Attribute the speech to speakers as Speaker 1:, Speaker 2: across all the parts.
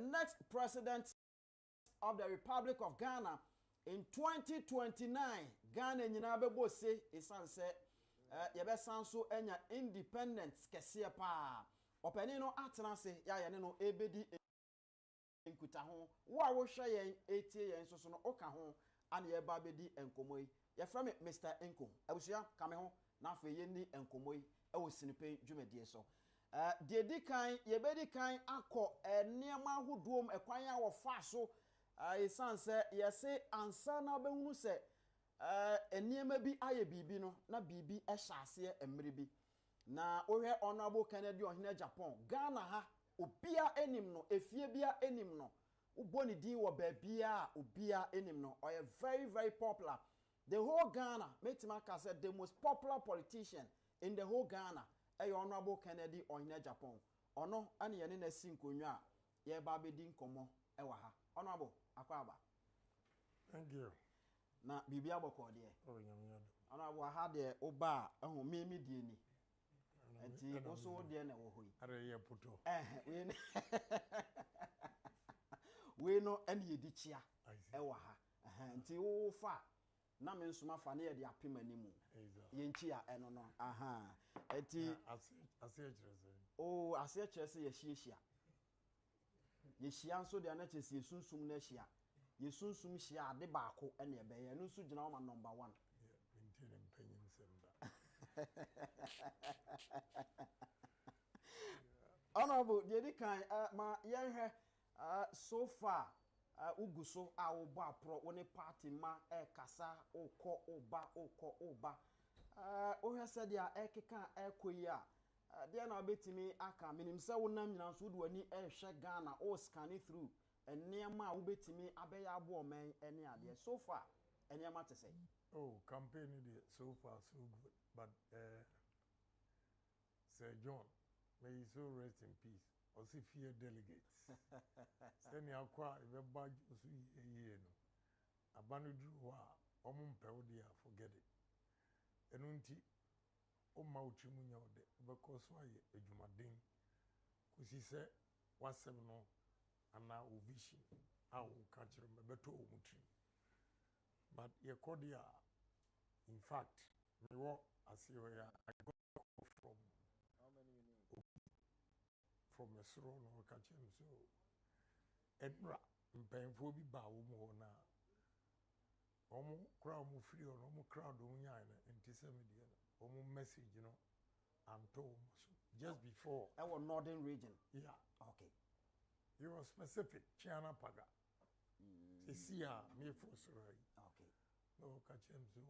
Speaker 1: next president of the Republic of Ghana in 2029. Ghana nyina bebo se esan se yebesan so enya independence kese pa. Opani no atena se ya ye ne no ebedi enkuta ho. Wo a wo hwe yen etie yen so no oka ho ane ye ba bedi enkomo yi. Ye fra me Mr. Enko. Abusua ka me ho na afa ye ni enkomo yi e wo sinipe dwumadie so. De di kan ye be di kan akọ niema ahodoom ekwan a wo fa so esan se ye se ansa na behunu se niema bi aye bibi no na bibi e hyase emre bi na ohwe honorable Kennedy ohene Agyapong Ghana ha obia enim no efie bia enim no uboni din wo ba bia obia enim no oye very very popular the whole Ghana metima ka say the most popular politician in the whole Ghana honorable Kennedy ohene Agyapong ono ane ye ne na sinkonwa ye ba bedi nkomo ewa ha honorable akwaba.
Speaker 2: Thank you.
Speaker 1: Na bibia boko de
Speaker 2: Oh nyamyado
Speaker 1: honorable ha de oba ehun memi die ni enti oso de na wo hoyi
Speaker 2: are ye puto
Speaker 1: we ne we no ane ye di chia ewa ha enti wo fa na me nsoma fa na ye de apem animu ye nchi a eno no eti
Speaker 2: ase chirese
Speaker 1: oh ase chirese ye hia ye hia nso de na chese ye sunsum na hia ye sunsum hia ade baako ene ebe ye no nso gina ma number 1
Speaker 2: maintain empanyin semba
Speaker 1: honorable de di kan ma ye hwe so far uguso a wo ba pro woni party ma kasa okọ oba o hwe se dia ekeka ekoyi a dia na obetimi aka minim se wonam nyina so do ani hwe Ghana o scan through eniema a wobetimi abeya abo omen ene ade so far eniema te say
Speaker 2: oh campaign dey so far so good but Sir John may he so rest in peace also fear delegates send akwa ebeba so ye no abanu duru ho a omumpe wo dia forget it enunti o ma utrimu nya ode because so aye adwumaden kusi se wasem no ana o vision a wo ka kire me beto o mutrim but ye kodia in fact me wo asiwe I got from
Speaker 1: how many you need
Speaker 2: from a throne or catch him so enra mpemfo bi ba wo mo na omo crowd mo free on omo crowd o nya na ntise media na omo message no am told so just before
Speaker 1: our northern region
Speaker 2: yeah
Speaker 1: okay
Speaker 2: you were specific Chiana Paga see me for sorry
Speaker 1: okay
Speaker 2: no catch him so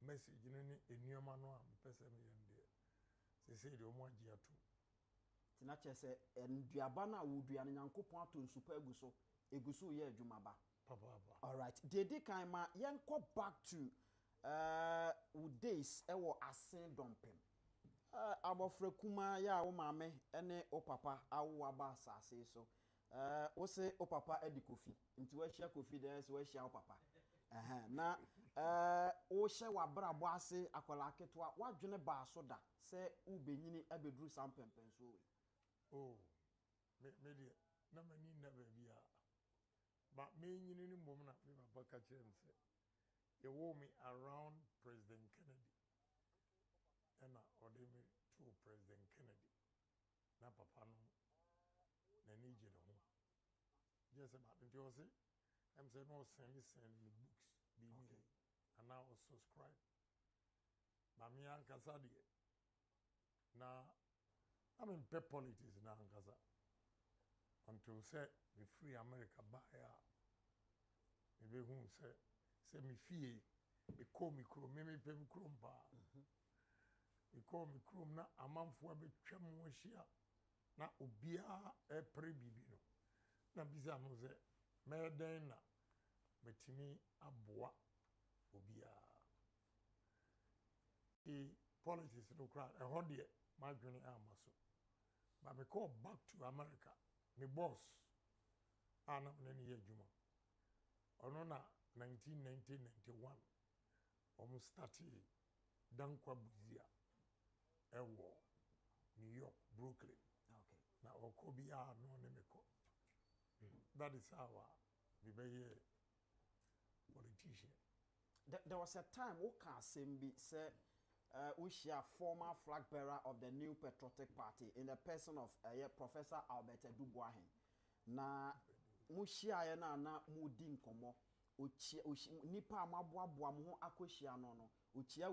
Speaker 2: message no ni enuama no am pese me yende say the omo agia to
Speaker 1: tina chese enduaba na wodua na Nyankopon ato nsupa eguso ye adwuma ba
Speaker 2: papa
Speaker 1: all right dedi kan ma yenko back to days ewo asen dompem abofra kuma ya wo maame ene o papa awo aba asase so wo se o papa edi kofi nti wa hia kofi den se wa hia o papa na wo hye wabrabo ase akola ketwa wadwene ba so da se ubenyini abeduru sampempen so we
Speaker 2: oh me na mani na bia but me nyini ni mom na me papa ka kire me say you wore me around President Kennedy and order me to President Kennedy na papa no na ni je no just about it you say I'm saying no send me books be me and now subscribe but me ankasa de na I'm in pep politics na ankasa until say me free America buy me be who say me fee me call me krom me pay me krom ba me call me krom na amanfo abetwam wo hia na obia e pre bibi no na biza no say me den na metimi aboa obia the politics no crowd e ho de my journey amaso but me call back to America me boss ana nani ye juma ono na 1991 almost started dankwa buzia ewo New York Brooklyn
Speaker 1: okay
Speaker 2: na okobia no ne meko that is how we be a politician.
Speaker 1: There was a time Oka said we share former flag bearer of the New Patriotic Party in the person of Professor Albert Dubois. Na mushia na mudi nkomo nipa amaboaboa mo ho akohia no ochia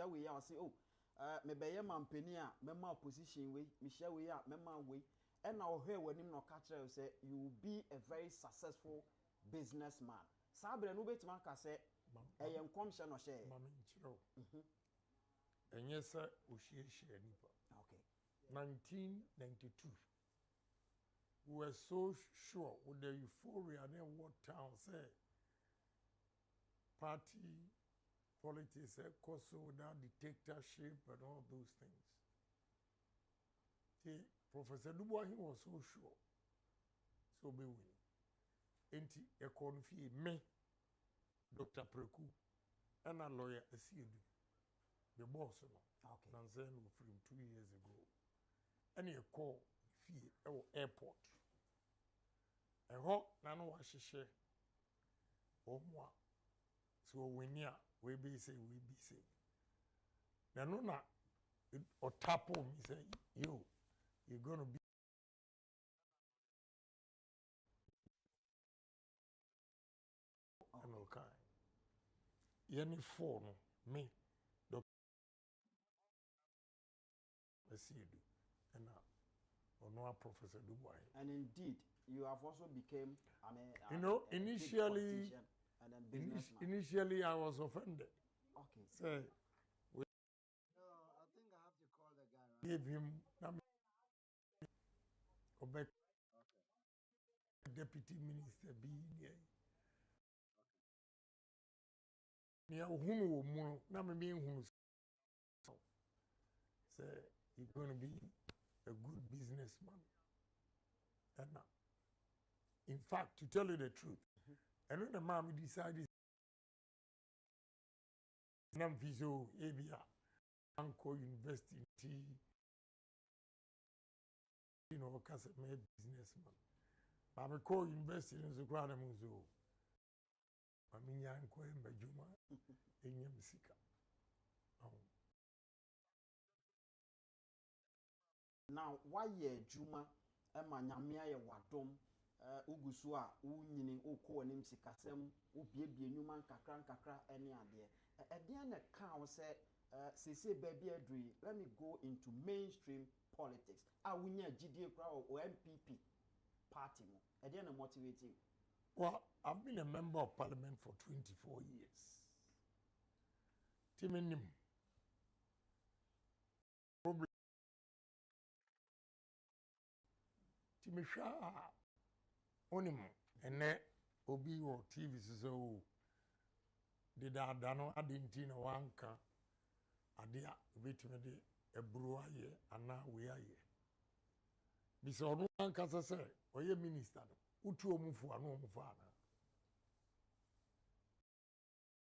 Speaker 1: we ya say oh me beye mampani a mema opposition we me share we a mema we and na ohwe wanim no ka kire say you will be a very successful businessman sabre no betima ka say eye nkomhye no hye
Speaker 2: mama nchiro enye sa ohie nipa
Speaker 1: okay
Speaker 2: 1992 we were so sure with the euphoria and what town say party politics also without dictatorship and all those things. See, Professor Dubois was so sure. So be winning. Enti ekonfi me Dr. Preku and a lawyer Asidu. The boss no.
Speaker 1: Okay.
Speaker 2: Nanzen from 2 years ago. And he call fee airport. And ho nano wa hihye omwa so when ya we be say na no na or tap on me say you're going to be and okay any phone me Dr. Asidu and no Professor Dubois.
Speaker 1: And indeed you have also become
Speaker 2: initially
Speaker 1: and then businessman.
Speaker 2: Initially I was offended.
Speaker 1: Okay.
Speaker 2: Say we
Speaker 3: I think I have to call the guy, right?
Speaker 2: gave him okay. Deputy Minister being here. Yeah, who know na me being who say you're going to be a good businessman. And in fact, to tell you the truth, and when the mom decided Namfiso Abia Anko University because I made businessman. But I call university in the Grand Muzo. I mean, I'm going to Juma in Yamsika.
Speaker 1: Now, why ye Juma Emma Nyamia ye wadom ugusu a unyini ukọ anim sikasem obiebie nyuma kakra ene ade e na ka say sese baby adri let me go into mainstream politics awunya gidie kra o MPP party mo e na motivate you.
Speaker 2: Well, I've been a member of parliament for 24 years. Timinim problem Timisha onim ene obi wo TV so did adano adinti na wanka ade a betime de eburu aye ana we aye bisa onu anka se oye minister no utu omufu anu omufu ana.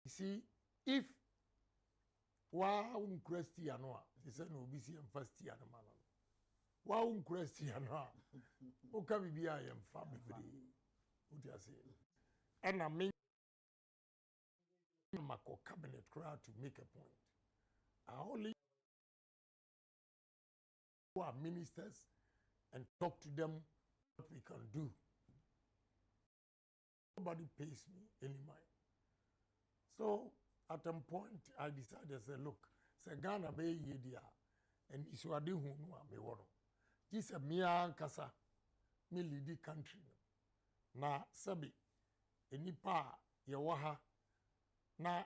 Speaker 2: You see, if wa Christian no they say no obi si emfasti ana man wa Christian no o ka bibia ye mfa bebre o dia say and I mean my cabinet crowd to make a point. I only who are ministers and talk to them what we can do. Nobody pays me any mind. So at a point I decided, I said, look, say Ghana be yedia and iswadi hu no me wono. This a mia kasa me lead the country. Na sabi enipa ye waha na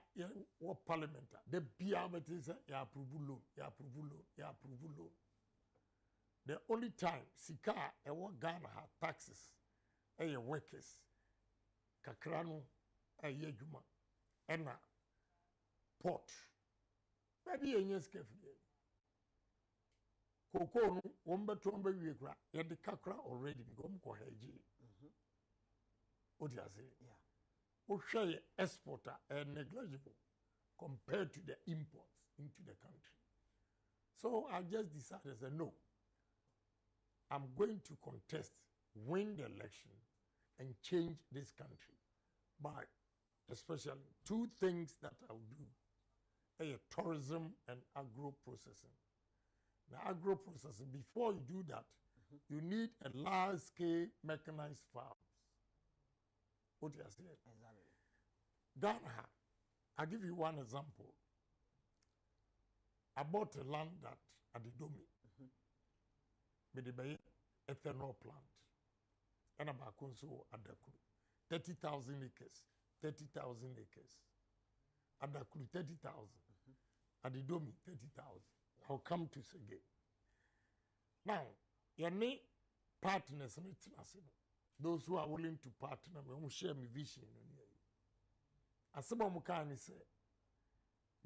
Speaker 2: what parliament the bia metis ya approve loan. The only time sika e what Ghana taxes e workers kakrano e juma ena port baby enyes kefie koko no wombeto wie kra ye de kakra already because ko heji odiase yeah exporter negligible compared to the imports into the country. So I just decided, I said, no, I'm going to contest, win the election, and change this country by especially two things that I'll do: tourism and agro processing. Now, agro processing, before you do that, you need a large scale mechanized farms. What you are saying?
Speaker 1: Exactly.
Speaker 2: Ghana, I'll give you one example. I bought a land at Agyapong, with the ethanol plant, and about Konso Adakuru, 30,000 acres, 30,000 acres. Adakuru 30,000, Agyapong 30,000. I'll come to Sege. Now, your name partners, those who are willing to partner, we share my vision. Asaba mukani say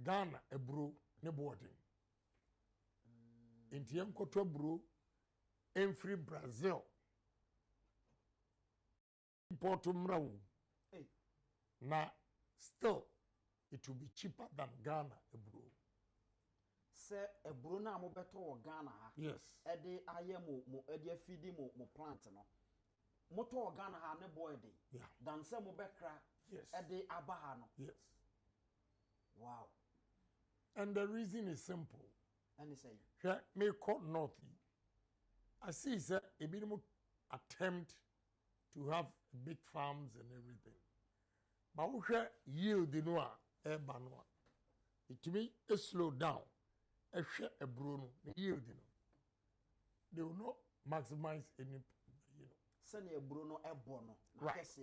Speaker 2: Ghana ebro ne boarding. Inti yenkoto bro free Brazil. Importo mrawu. Na still it will be cheaper than Ghana ebro.
Speaker 1: Say ebro na mo beto wo Ghana ha.
Speaker 2: Yes.
Speaker 1: Ede aye mo ede feedi mo plant no. Moto Ghana ha ne boarding.
Speaker 2: Yeah.
Speaker 1: Dan say mo bekra.
Speaker 2: Yes.
Speaker 1: Ede abaha no.
Speaker 2: Yes.
Speaker 1: Wow.
Speaker 2: And the reason is simple.
Speaker 1: And he say,
Speaker 2: Here, me call North. I see that a minimum attempt to have big farms and everything. But we have yield in one, it me a slow down, a share a bruno, yield in. They will not maximize any,
Speaker 1: send a Bruno e bono.
Speaker 2: Right.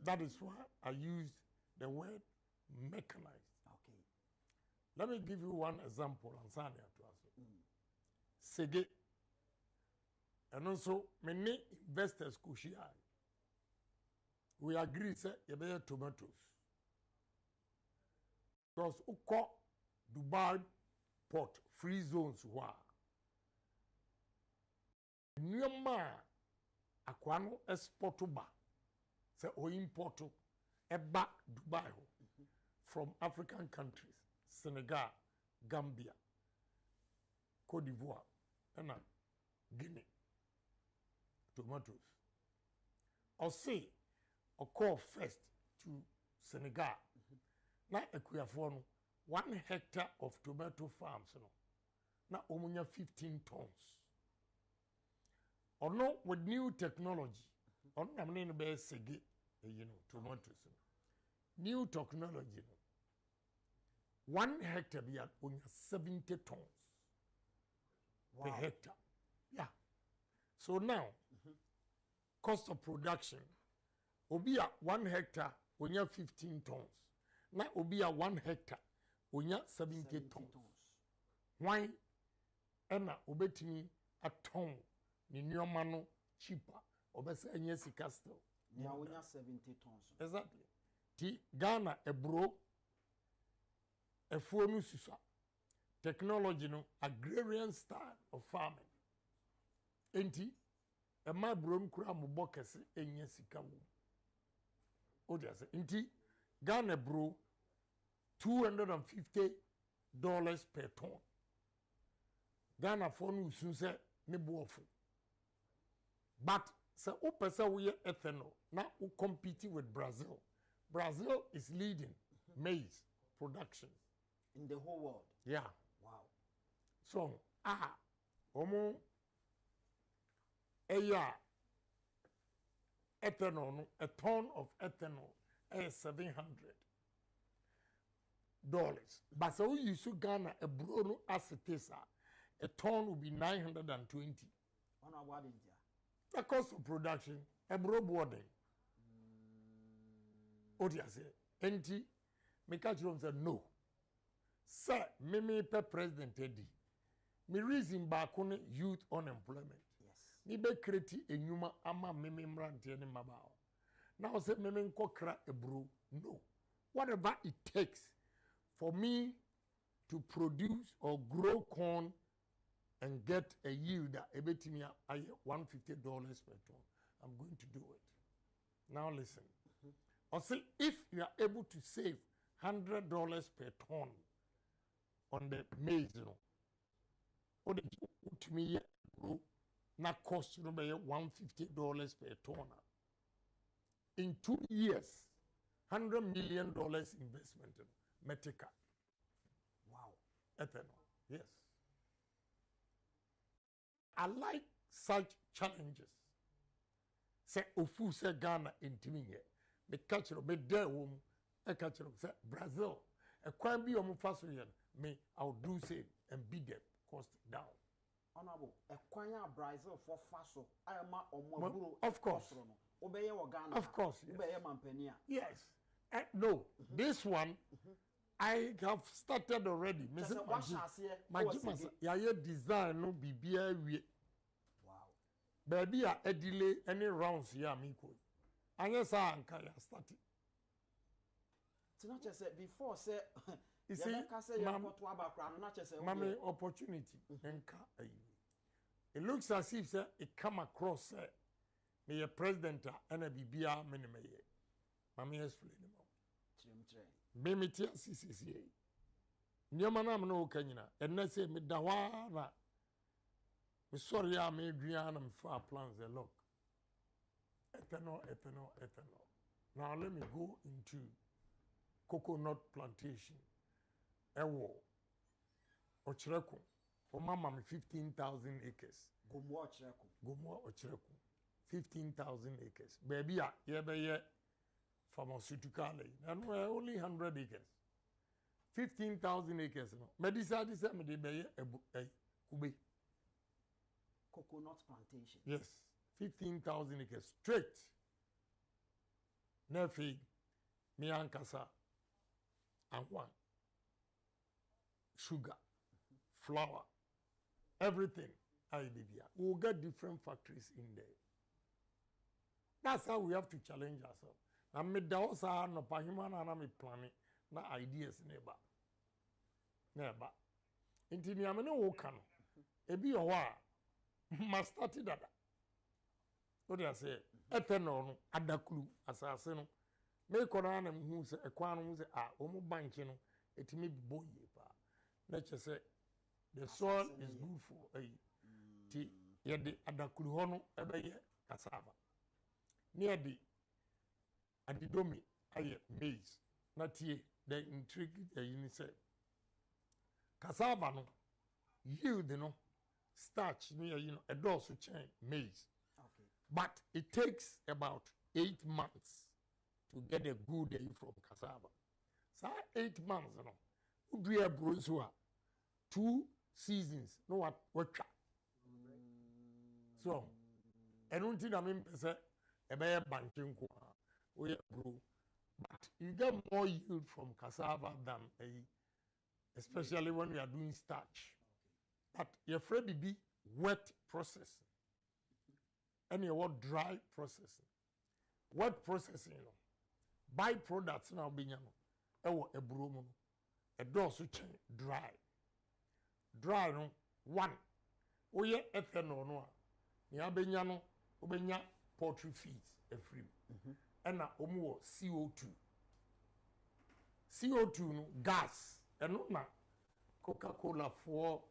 Speaker 2: That is why I used the word mechanized.
Speaker 1: Okay.
Speaker 2: Let me give you one example on Sanya to us. Sege. And also, many investors could share. We agree, sir, you better tomatoes. Because Uko Dubai port free zones were. Nyama akwano exporto ba. Se o importo eba Dubai from African countries, Senegal, Gambia, Cote d'Ivoire, and Guinea. Tomatoes. Or say, or call first to Senegal. Now, a 1 hectare of tomato farms. Now, only 15 tons. Or no, with new technology. On I'm going to be sege, tomatoes. New technology. 1 hectare be at only 70 tons per hectare. Yeah. So now, cost of production, obi a 1 hectare, only 15 tons. Now, obi a 1 hectare, only 70 tons. Why? Ena obetini a ton ni nyomano cheaper. Obese enye sika still.
Speaker 1: Now we have 70 tons.
Speaker 2: Exactly. Ti Ghana ebro efuonu susa. Technology no agrarian style of farming. Enti ema brom kura mubo kese enye sika wo. Odiase enti Ghana bro $250 per ton. Ghana phone usunse ne bofu. But so upesa we ethanol. Now we compete with Brazil. Brazil is leading maize production
Speaker 1: in the whole world.
Speaker 2: Yeah.
Speaker 1: Wow.
Speaker 2: So omo ethanol, a ton of ethanol is $700. But so you should Ghana a brono as it is, a ton will be 920.
Speaker 1: On our India.
Speaker 2: The cost of production, a bro boarding. What do you say? NT, Mikachurum said no. Sir, me per president Eddie. Me reason back on youth unemployment.
Speaker 1: Yes.
Speaker 2: Me be create a numa ama me mranti any mabao. Now say me kokra a bro. No. Whatever it takes for me to produce or grow corn and get a yield that $150 per ton, I'm going to do it. Now listen. Or say if you are able to save $100 per ton on the maize, or the to me, na cost you $150 per ton. in 2 years, $100 million investment in Metica.
Speaker 1: Wow.
Speaker 2: Ethanol, yes. I like such challenges. Say ofu say Ghana intimi ye. Me catch me there wom. I catch say Brazil. A kwan bi omo fa so yen. Me I'll do same and beat them cost down.
Speaker 1: Honorable, a kwanya Brazil for faso. I am omo
Speaker 2: of course.
Speaker 1: Obeye wo Ghana.
Speaker 2: Of course. Yes.
Speaker 1: Obeye mampania.
Speaker 2: Yes. No, this one I have started already. Mr. Majimasa, ya design no bibia wie.
Speaker 1: Wow.
Speaker 2: Baby a delay any rounds ya miko. Anya sa anka ya start.
Speaker 1: It's not just say before say
Speaker 2: you see, mama opportunity enka ayi. It looks as if say it come across say me a president and a bibia minime ye. Mama explain them. Bemitia CCCA. Nyamana no kanyina. Enne say me dawana. Me sorry ya me duana me for plans a look. Ethanol. Now let me go into coconut plantation. Ewo. Ochireko. For mama me 15,000 acres.
Speaker 1: Gomo Ochireko.
Speaker 2: 15,000 acres. Baby ya yebe pharmaceutical and we're only 100 acres. 15,000 acres. No. Medicine is a kube.
Speaker 1: Coconut plantation.
Speaker 2: Yes. 15,000 acres. Straight. Nefi, miankasa, and one. Sugar, flour, everything. We'll get different factories in there. That's how we have to challenge ourselves. I made the house no pahima na me planning na ideas neba. Inti ni amene wo ka no. Ebi yo wa ma start dada. What do I say? Ethanol no adakulu asase no. Me kora na hu se ekwan no se omo bank no etimi bibo ye pa. Na che say the soil is good for ti ye de adakulu ho no ebe ye cassava. Near the adidomi aye maize na tie the intrigue you say cassava no yield no starch near a dose of chain maize.
Speaker 1: Okay.
Speaker 2: But it takes about 8 months to get a good day from cassava. So 8 months no do a brozua 2 seasons no what so I don't think I mean say a bear banking we bro. But you get more yield from cassava than especially when we are doing starch. But you're afraid to be wet processing. And you want dry processing. Wet processing, byproducts now being a bromo, a dorsal chain, dry. Dry, no, one. Oye ethanol, no, Yabenyano, Obenya poultry feeds, a free. And na omo CO2. CO2 no gas. And na Coca-Cola for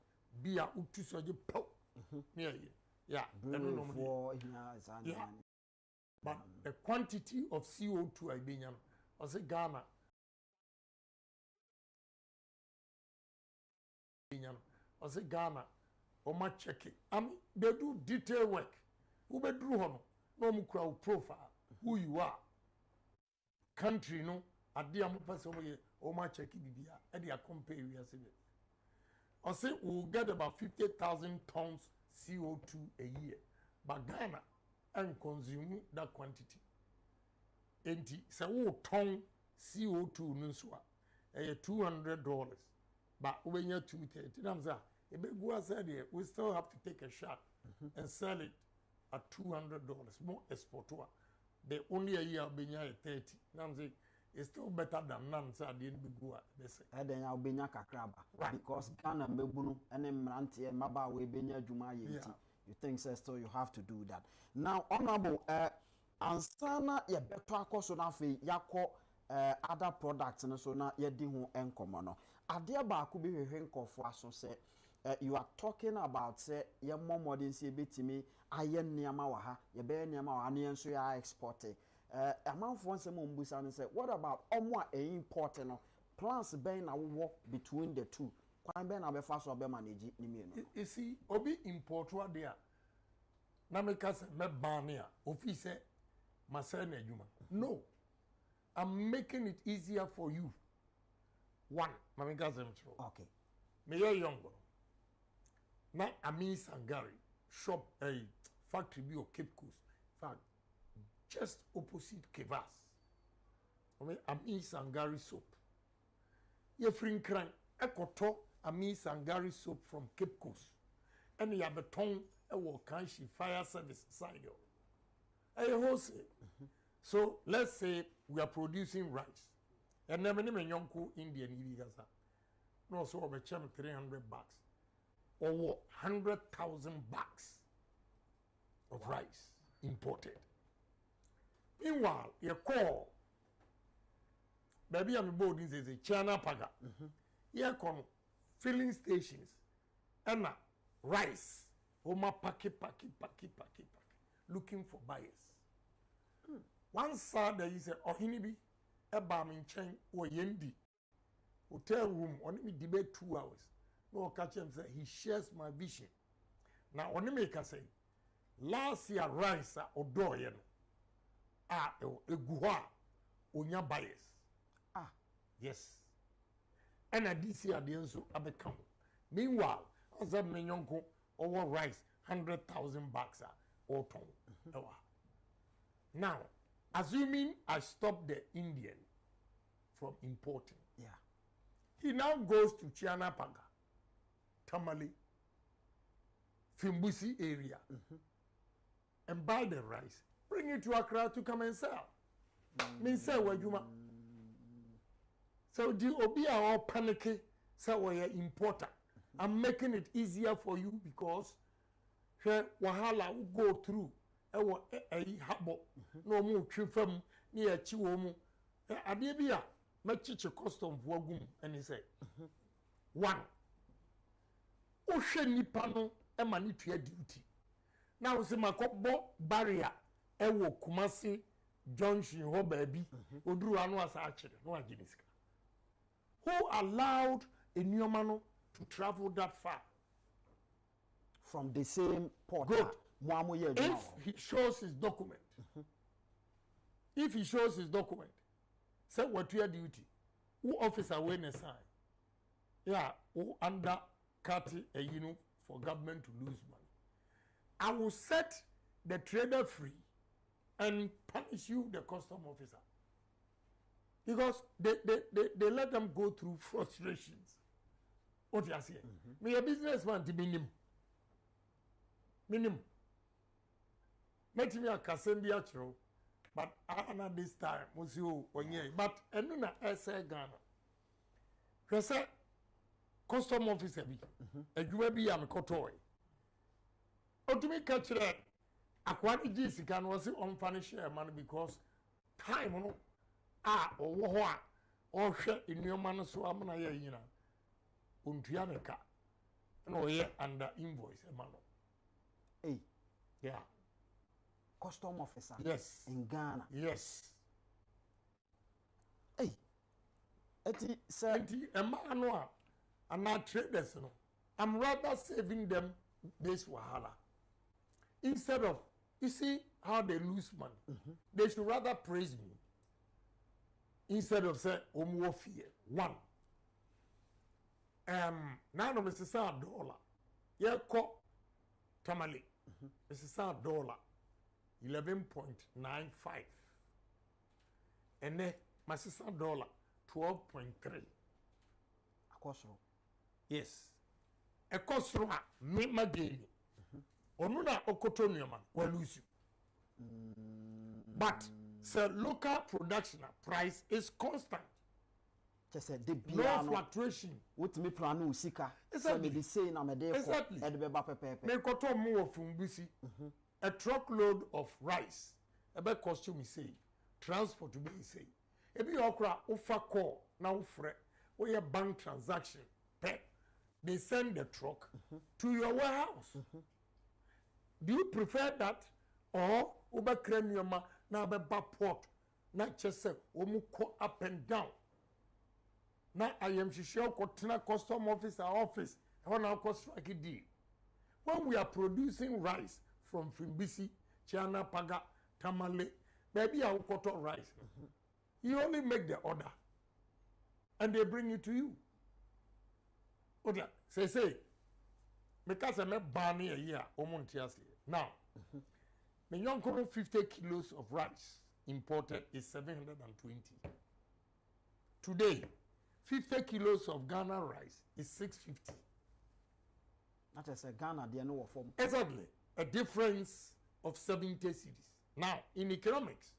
Speaker 2: beer utu so je pow. Yeah. Yeah. But the quantity of CO2 I been I say Ghana. I say Ghana. Oma check it. They do detail work. Who be do hono? No mu crowd profile. Who you are. Country no ade am person o ma check bibia e dey compare we as it. I say we'll get about 50,000 tons CO2 a year. But Ghana and consume that quantity. Enti say we ton CO2 no so $200. But when you're 230, namza e be go aside there, we still have to take a shot and sell it at $200 more exporter. The only a year benya 30. Namza it's still better than none. So I didn't be go at this.
Speaker 1: And then I'll be kakraba because Ghana mebunu and mranti and maba we benya juma yeti. You think so still you have to do that. Now honorable ansana ye beto akoso na fe yakọ other products no so na ye di ho enkomo no. Ade ba ko bi hwehwe nkofo aso se you are talking about say ye more modern say betimi aye nneama wa ha ye be nneama wa ne nso ya export amanfoɔ nsɛm a mbusa no sɛ what about ɔmo a import no plans bɛn na wowɔ between the two kwan bɛn na bɛfa so ɔbɛma no gye ne mmienu.
Speaker 2: You see obi import wa de a na meka sɛ mɛban ne a ofi sɛ masɛ na adwuma no I'm making it easier for you. One, mamika zemtro.
Speaker 1: Okay.
Speaker 2: Me ye young. Na Ami Sangari shop a factory bi o Cape Coast. Fact, just opposite Kevas. Ami Sangari soap. Ye fring crank ekoto Ami Sangari soap from Cape Coast. And you have a tongue a Kanshi fire service side. A wholesale. So let's say we are producing rice. And then many young Indian Ibigaza. No, so over $300 or 100,000 bags of rice imported. Meanwhile, you call baby, I'm boarding says a China Paga. Here come filling stations and rice. Oma paki, looking for buyers. One side there is a ohinibi eba me nchen wo yendi hotel room on me debate 2 hours no catch him say he shares my vision now on me ka say last year rice odo ye no egu ho a onya buyers yes and this year the nso abekam meanwhile as a menyonko over rice 100,000 bags or ton now assuming I stop the Indian from importing.
Speaker 1: Yeah.
Speaker 2: He now goes to China Paga, Tamale, Fimbusi area, and buy the rice, bring it to Accra to come and sell. Me say where you so the obi are all panicky, say we are importer. I'm making it easier for you because here wahala will go through. Ewo habo no mu twefam ne ya chi wo mu ade bi a machiche custom voagum and he say one o hwe nipa no e ma ne tua duty na wo se makobbo barrier ewo Kumasi junction ho baabi oduru anu asa akire no aginisika who allowed enyoma no to travel that far
Speaker 1: from the same port.
Speaker 2: Good. If he shows his document, if he shows his document, say what your duty, who officer when a sign, yeah, who under cut a for government to lose money. I will set the trader free and punish you, the custom officer, because they let them go through frustrations. What you are saying? Me a businessman to minimum. Make me a Cassandra chro, but I this time, Monsieur Onye, but Enuna essay Ghana. Say, custom officer be, and you may be a Kotoy. Or to me, catch that. Aquati Jisi can was unfurnished man because time or what or shut in your man so I'm not here, Untianaka, no, yeah, under invoice, a man.
Speaker 1: Hey,
Speaker 2: yeah.
Speaker 1: Custom officer.
Speaker 2: Yes.
Speaker 1: In Ghana.
Speaker 2: Yes.
Speaker 1: Hey. Eti sir.
Speaker 2: Eti emano and not traders no. I'm rather saving them this wahala. Instead of you see how they lose money. They should rather praise me. Instead of say omo fear. One. Now no Mr. $1. Yeah, ko tamale. Mr. $1. 11.95 and then my sister $12.3
Speaker 1: akosro
Speaker 2: yes ekosro a me mageni onu na okoto nuoma wa lose but the local production price is constant.
Speaker 1: Just the
Speaker 2: no fluctuation.
Speaker 1: What me plan usika so me dey say na me dey ko e dey ba pepepe
Speaker 2: me koto mu ofun bisi a truckload of rice ebe costume say transport to be say ebi okra ofa call na ofre we a bank transaction pay they send the truck to your warehouse. Do you prefer that or oba kranioma na beba port na chese omuko up and down na I am sure kotena custom office when I cost strike deal. When we are producing rice from Fimbisi, China, Paga, Tamale, maybe I will cut rice. You only make the order and they bring it to you. Okay, say, because I'm a banny a year, now, the young 50 kilos of rice imported is 720. Today, 50 kilos of Ghana rice is 650.
Speaker 1: That is a Ghana, they know form.
Speaker 2: Exactly. A difference of 70 cities. Now, in economics,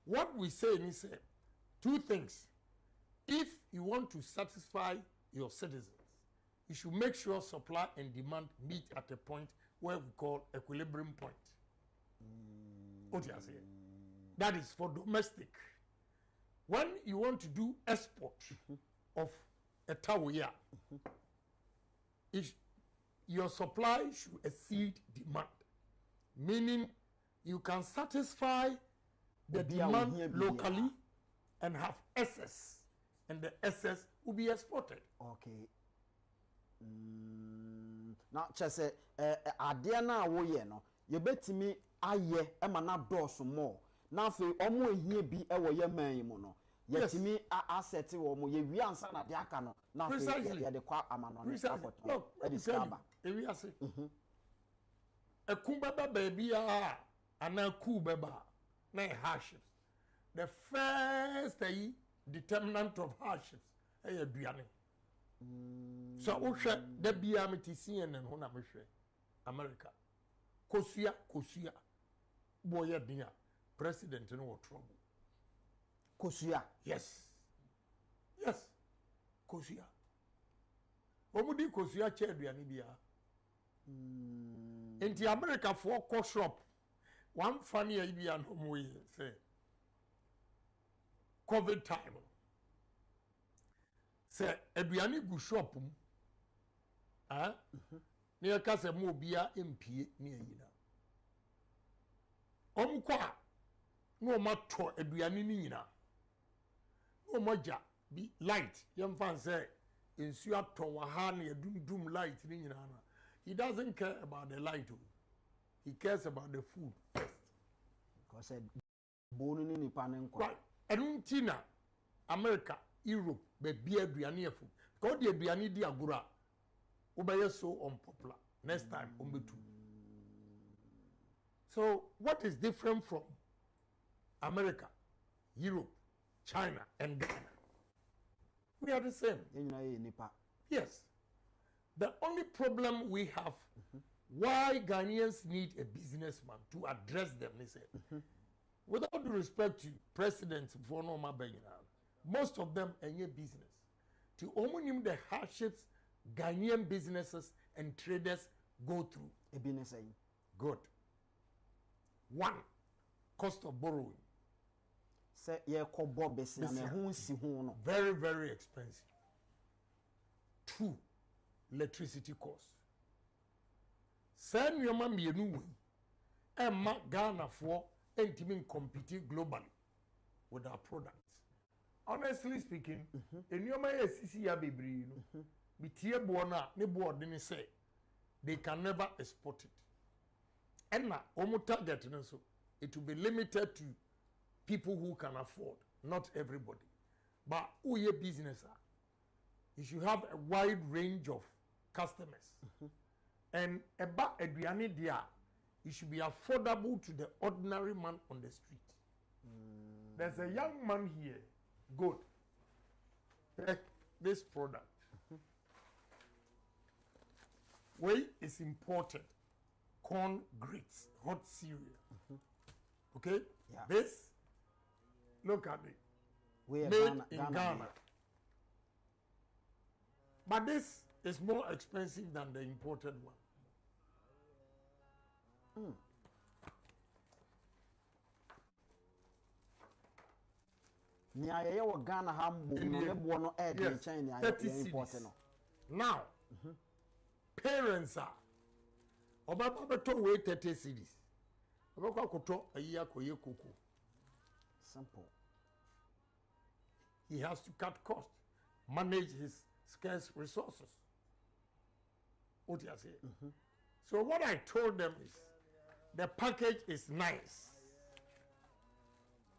Speaker 2: what we say is two things. If you want to satisfy your citizens, you should make sure supply and demand meet at a point where we call equilibrium point. What do you say? That is for domestic. When you want to do export of a tawia, your supply should exceed demand. Meaning you can satisfy the demand locally and have excess, and the excess will be exported.
Speaker 1: Okay. Now, just say, Adiana woye no, you bet me aye, emana dos more. Now, for omo here be a way man mono. Yet me asset or mo ye answer na diakano. Now, precisely the qua amano.
Speaker 2: Look, let me tell you, if you say, a kumbaba baby, and a kubaba, na hardships. The first determinant of hardships, a biane. So, Usha, the BMTC and Hona America. Kosia, Boya Dia, President in no trouble.
Speaker 1: Kosia?
Speaker 2: Yes, Kosia. Omudi Kosia chair Bianibia. In the America for co shop, one funny idea and home way say COVID time. Say Ebiani go shop near Casa Mobia MP near Yina. No matter Ebiani Nina. No moja be light. Young fan say in Suato Wahani doom light Nina. He doesn't care about the light. He cares about the food first.
Speaker 1: Because said bone in Pane.
Speaker 2: Right. And Tina, America, Europe, be beer Briania food. Because the Briani Diagura, Obey so unpopular. Next time, Umbetu. So, what is different from America, Europe, China, and Ghana? We are the same. Yes. The only problem we have, why Ghanaians need a businessman to address them, they say, without due respect to presidents for no most of them are in business. To omonium the hardships Ghanaian businesses and traders go through. Good. One, cost of borrowing. Very, very expensive. Two, electricity costs. Send your mom you know and Ghana for intimate competing globally with our products. Honestly speaking, in your my CCA baby, Bitia Buona, Nebo didn't say they can never export it. And now, target so it will be limited to people who can afford, not everybody. But who your business are? You should have a wide range of customers. And about Adriani dia, it should be affordable to the ordinary man on the street. There's a young man here, good. Take this product. Whey is imported. Corn grits, hot cereal. Okay?
Speaker 1: Yeah.
Speaker 2: This, look at it. Made in Ghana. But this is more expensive than the imported one.
Speaker 1: Ghana
Speaker 2: Now, parents are about to wait 30 cities. obekwa koto ayi akoye cocoa.
Speaker 1: Simple.
Speaker 2: He has to cut costs, manage his scarce resources. What you say? So what I told them is, the package is nice,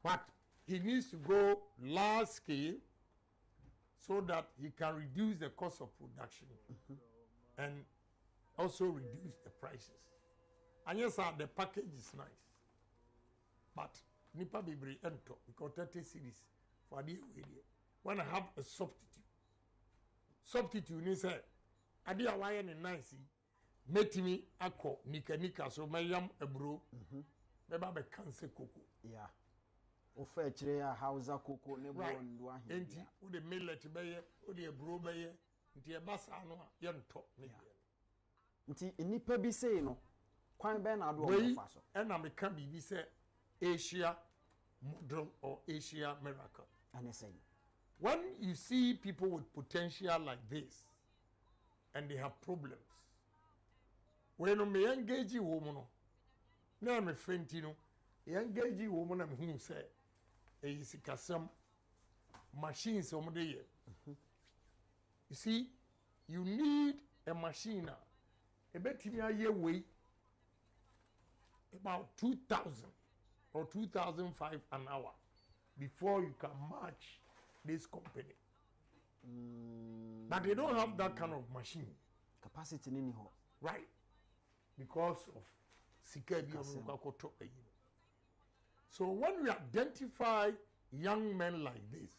Speaker 2: but he needs to go large scale so that he can reduce the cost of production and also reduce the prices. And yes, sir, the package is nice, but nipa bibri ento because 30 cities for the when I have a substitute ni say ade a waye ne nice metimi akọ nika so mayam ebro beba be cancer cocoa.
Speaker 1: Yeah. Ofa chire ya hausa cocoa ne bo ndo ahe.
Speaker 2: Enti wo de millet beye, wo de ebro beye, nti e basa no a ye nto ne ye.
Speaker 1: Nti nipa bi sei no kwan be na ado o fa so.
Speaker 2: E na me ka bibi say Asia model or Asia miracle.
Speaker 1: And say
Speaker 2: when you see people with potential like this and they have problems, when me engage woman no, na me fenti no, engage woman na me hu say e sikasam machines omo dey. You see, you need a machine a betimi aye way about 2,000 or 2,005 an hour before you can match this company. But they don't have that kind of machine.
Speaker 1: Capacity nini ho.
Speaker 2: Right. Because of sikabi. So when we identify young men like this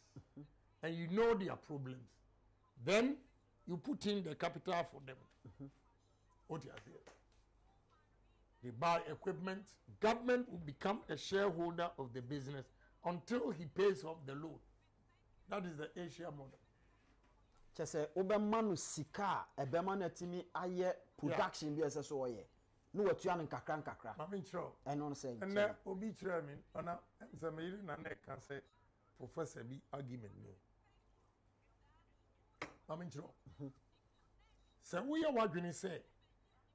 Speaker 2: and you know their problems, then you put in the capital for them. What you are saying? They buy equipment. Government will become a shareholder of the business until he pays off the loan. That is the Asia model.
Speaker 1: Chese obema no sika ebema na timi aye production bi ese so oye. No watua no nkakra.
Speaker 2: Mami chiro.
Speaker 1: Eno no say.
Speaker 2: And obi chiro mi ona se me yiri na na ka say professor bi argument no. Mami chiro. Se wo ye wadwene say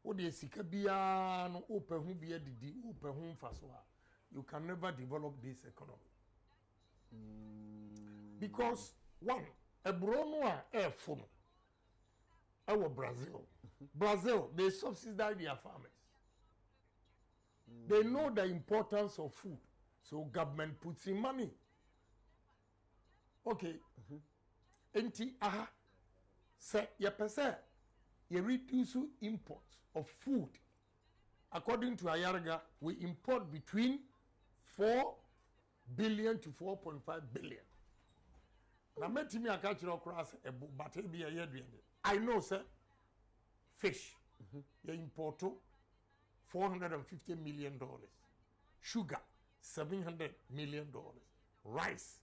Speaker 2: wo de sika bia no opehu bia didi opehu mfaso a you can never develop this economy. Because one, a brono a phone. Our Brazil, they subsidize their farmers. They know the importance of food, so government puts in money. Okay, enti say ye pese ye reduce import of food. According to Ayarga, we import between 4 billion to 4.5 billion. Now, me catch across a book, but I know, sir, fish, you import $450 million, sugar, $700 million, rice,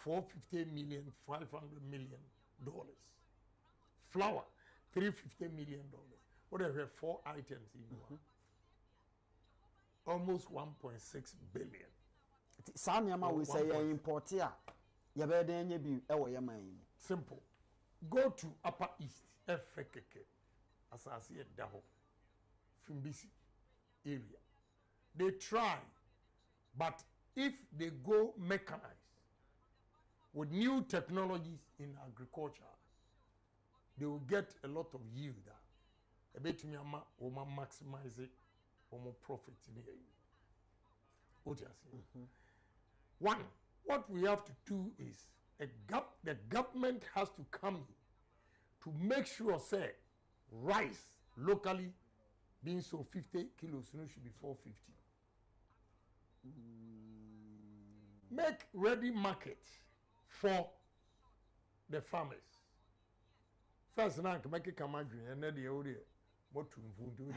Speaker 2: $450 million, $500 million, flour, $350 million. Whatever, 4 items in one. Almost 1.6 billion.
Speaker 1: Sanyama we say import here. Yabede bi ewo yaman.
Speaker 2: Simple. Go to Upper East, Efekeke, Asasi Daho, Fimbisi area. They try, but if they go mechanized with new technologies in agriculture, they will get a lot of yield. A bit to me, maximize it, profit in here. What you are saying? One, what we have to do is the government has to come in to make sure, say, rice locally being sold 50 kilos, should be 450. Make ready market for the farmers. First, now make a command and then the area. What to do?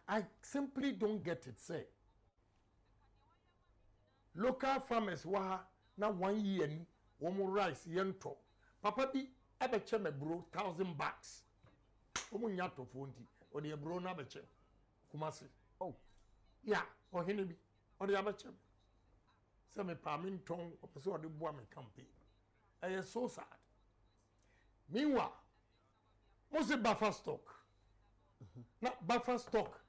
Speaker 2: I simply don't get it. Say, local farmers were now 1 year ni womo rice yento. Papa bi abeche me bro $1,000. Womo nyato fonti o de bro na abeche Kumasi.
Speaker 1: Oh,
Speaker 2: yeah, o hene bi o de abeche. Se me pa me nton o pese o de boa me campaign. I so sad. Meanwhile, most buffer stock. Now buffer stock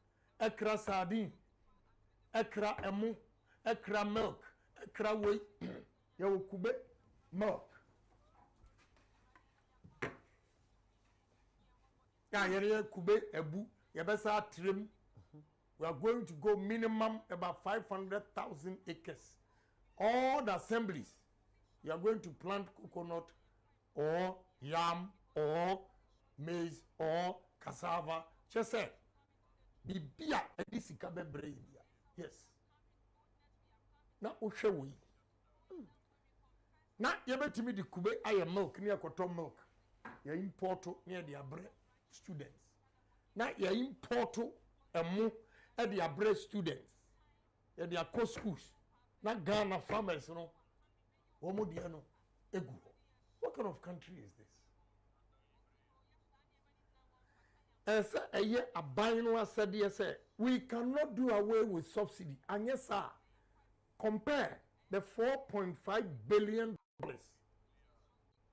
Speaker 2: ekra sardine, ekra emu, ekra milk, ekra whey. Yawo kube milk. Ya yere kube ebu, yebesa trim. We are going to go minimum about 500,000 acres. All the assemblies, you are going to plant coconut or yam or maize or cassava. Just say, bibia edisika bebre. Yes. Na ushewi. Na yebetimi di kube aye milk near cotton milk. Ya importo near the abre students. Na ya importo emu e the abre students. Ya the co schools. Na Ghana farmers no. Womo dia no egu. What kind of country is this? Esa eye aban no asade say we cannot do away with subsidy. And yes sir. Compare the $4.5 billion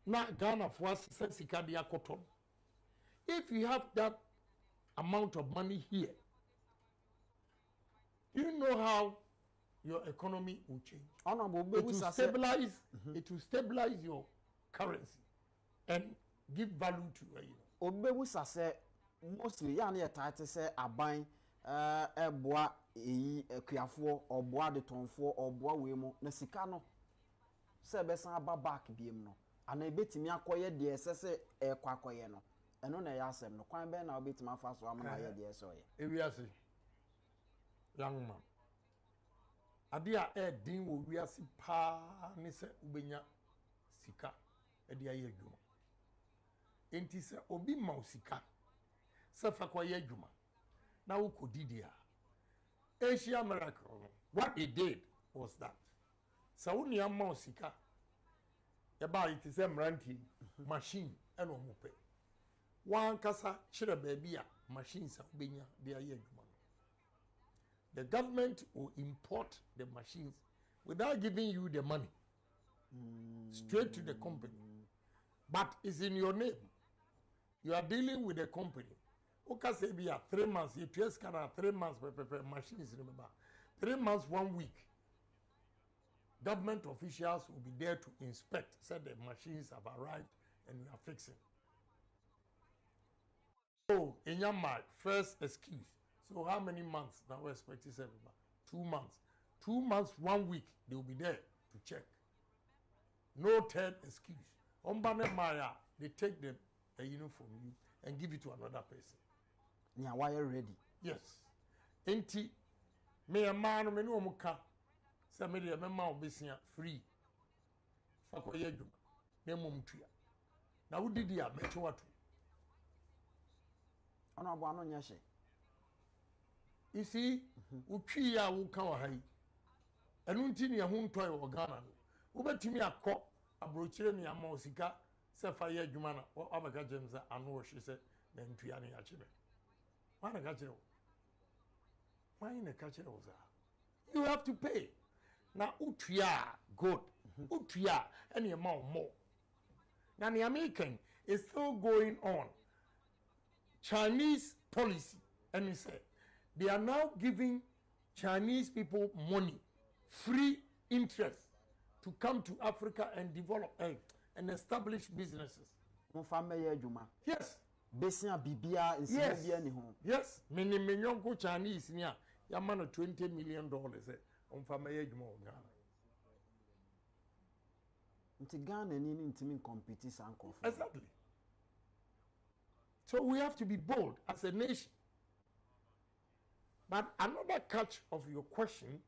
Speaker 2: na Ghana for sika dia cotton. If you have that amount of money here, you know how your economy will change. It will stabilize. It will stabilize your currency and give value to you.
Speaker 1: Obebu sase mostly ya na yetati se aban eboa eyi akuafo oboa de tonfo oboa wemu na sika no se besan aba back biem no ana ebetimi akoye de esese ekwakoye no eno na ya asem no kwan be na obetimi afa so amana ye de esoye
Speaker 2: ewiase young man adia din wo wiase pa ni se ubenya sika e de aye adwuma enti se obi ma sika se fa koye adwuma na wo kodidia Asia miracle what it did was that so when you am sika yaba it is a mranti machine and omope one kasa chire baby a machines obenya de aye adwuma. The government will import the machines without giving you the money straight to the company, but it's in your name. You are dealing with the company. Okay, say be 3 months. You just can 3 months. Machines remember 3 months, 1 week. Government officials will be there to inspect. Say the machines have arrived and we are fixing. So in your mind, first excuse. So how many months now we expect to say 2 months. 2 months, 1 week, they will be there to check. No third excuse. Ombane Maya, they take the uniform you and give it to another person.
Speaker 1: Yeah, why are you ready?
Speaker 2: Yes. Enti me a man me no muka. Say me dey me ma obesia free. Fa ko ye dwuma. Na mum tua. Na wo didi a meto wato.
Speaker 1: Ono abo ano nya hye.
Speaker 2: You see, utwi ya wo kan wa hai. Enu nti ne ho ntoi wo Ghana no. Wo betimi akọ abrochire ne ama osika se fa ye adwuma na wo abaka James anu wo hye se na ntua ne ya chebe. Why na kachire wo? Why na kachire wo za? You have to pay. Now utria good. Utria any amount more. Now the American is still going on. Chinese policy, and he said they are now giving Chinese people money, free interest to come to Africa and develop and establish businesses. Yes. Yes. Many million Chinese near Yaman $20 million on family Ghana.
Speaker 1: Ghana need compete.
Speaker 2: Exactly. So we have to be bold as a nation. But another catch of your question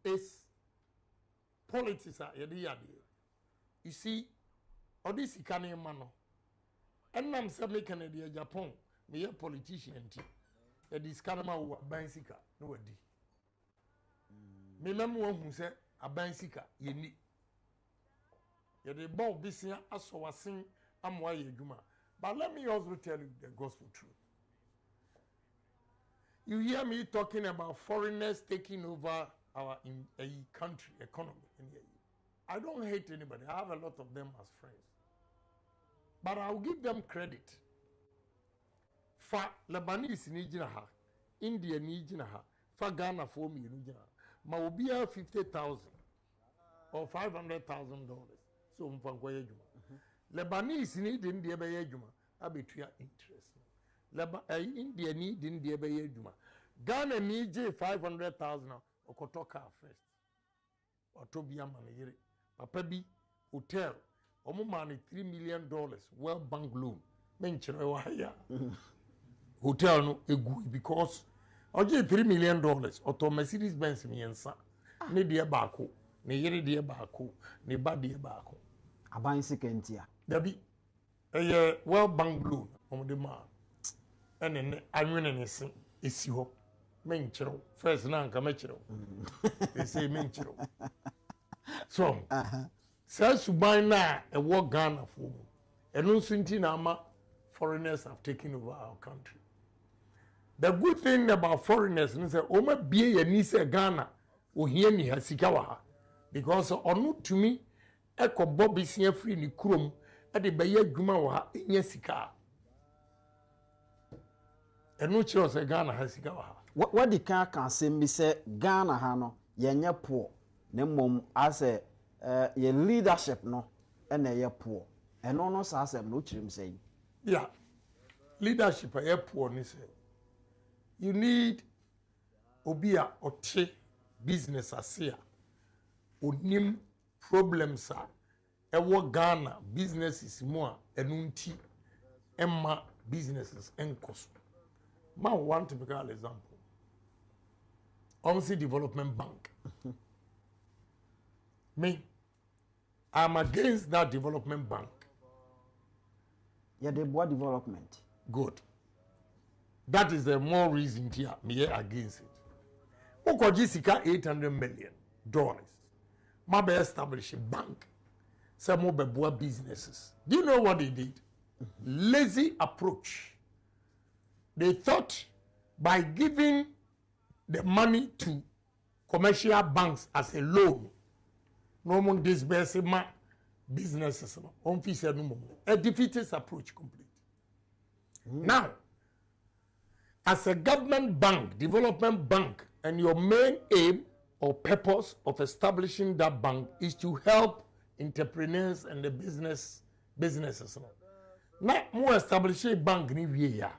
Speaker 2: is politics. You see, all this Ikane mano. And I'm saying making a Agyapong, me a politician. It is Kanama who Bansika, no di. Me memo who said a Bansika, ye need. Yet the ball business as so was sing, I'm why you juma. But let me also tell you the gospel truth. You hear me talking about foreigners taking over our country economy. I don't hate anybody. I have a lot of them as friends. But I'll give them credit. For Lebanese in Nigeria, India ni gyina ha fa Ghana for me no gyina ma obi a 50,000 or $500,000 so mfanko ye djuma Lebanese ni din de be ye djuma abetua interest India ni din de be ye djuma Ghana ni je 500,000 okoto car first otobia man yire papa bi hotel omo man $3 million World Bank loan menchire wa ya hotel no egu because oje $3 million oto Mercedes Benz miensa ne de baako ne yere de baako ne ba de baako
Speaker 1: aban sekentia
Speaker 2: dabi World Bank loan omo de ma ene anwene ne se esi ho menchire first na nka mechire they say menchire so say suban na e wo Ghana for mu eno nso nti na ama foreigners have taken over our country. The good thing about foreigners is that Oma be a niece Ghana or here ni hasika wa because onu to me eko Bobby see free ni krom e de be adwuma wa enya sika. Enu chiro se Ghana hasika wa.
Speaker 1: What the can asem bi say Ghana ha no yenye poor na mom as ye leadership no e na ye poor. Eno no sa asem no chirim say.
Speaker 2: Yeah. Leadership are poor ni say. You need obia ote business asia onim problems ewo Ghana businesses mo enunti emma businesses enkoso ma one typical example Omsi Development Bank me I'm against that development bank.
Speaker 1: Yeah, the board development.
Speaker 2: Good. That is the more reason here me against it. Okoji sika $800 million. Mabe establish a bank. Some more businesses. Do you know what they did? Lazy approach. They thought by giving the money to commercial banks as a loan, no one disburse businesses. A defeatist approach complete. Now, as a government bank, development bank, and your main aim or purpose of establishing that bank is to help entrepreneurs and the businesses. Now, more establish a bank ni wiya.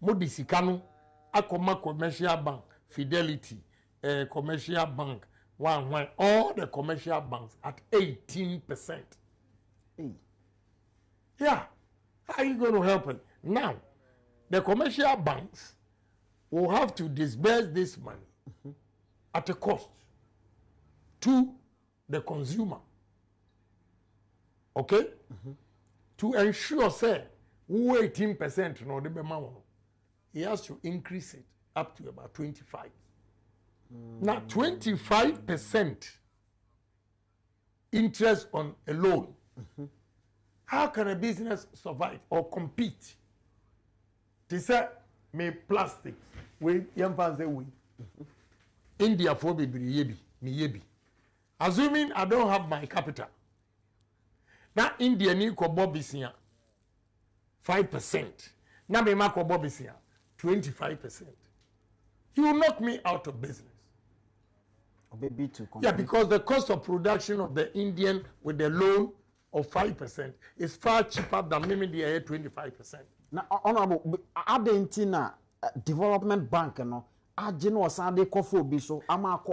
Speaker 2: Mo disikano akoma commercial bank, Fidelity, commercial bank, one all the commercial banks at 18%. Yeah, how are you going to help it? Now, the commercial banks will have to disburse this money at a cost to the consumer. Okay? To ensure, say, 18% no, he has to increase it up to about 25. Now, 25% interest on a loan. How can a business survive or compete? They say, me plastic, we young fans say we. India for me yebi. Assuming I don't have my capital. Now India ni ko bobisia 5%. Now me ma ko bobisia 25%. You will knock me out of business. Yeah, because the cost of production of the Indian with the loan of 5% is far cheaper than maybe the 25%.
Speaker 1: Now, honorable, Argentina Development Bank, no, Argentina Sunday coffee be so. Amako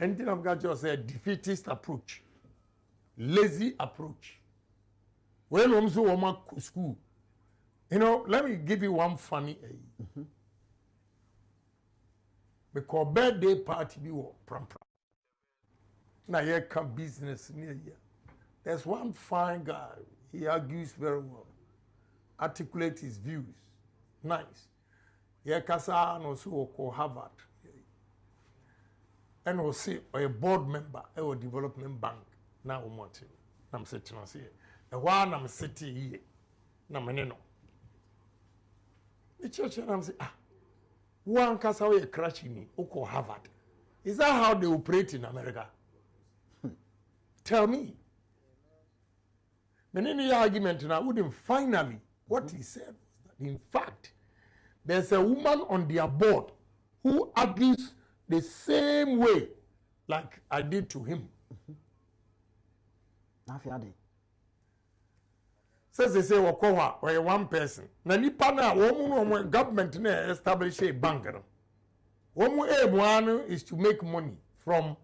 Speaker 2: Argentina just a defeatist approach, lazy approach. When Omso Oma school, you know, let me give you one funny. Because birthday party be what pram. Now here come business near here. There's one fine guy. He argues very well, articulate his views, nice. Here Kasa no so ko Harvard, and we say a board member of a development bank. Now we want him. I'm sitting here. And while I'm sitting here, na meneno. The church and I'm saying one Kasa we crashing me. Oko Harvard. Is that how they operate in America? Tell me. But any argument now wouldn't finally what he said was that in fact there's a woman on their board who argues the same way like I did to him. Says they say Wakowa or one person. Na nipa na woman government na establish a bank. Woman one is to make money from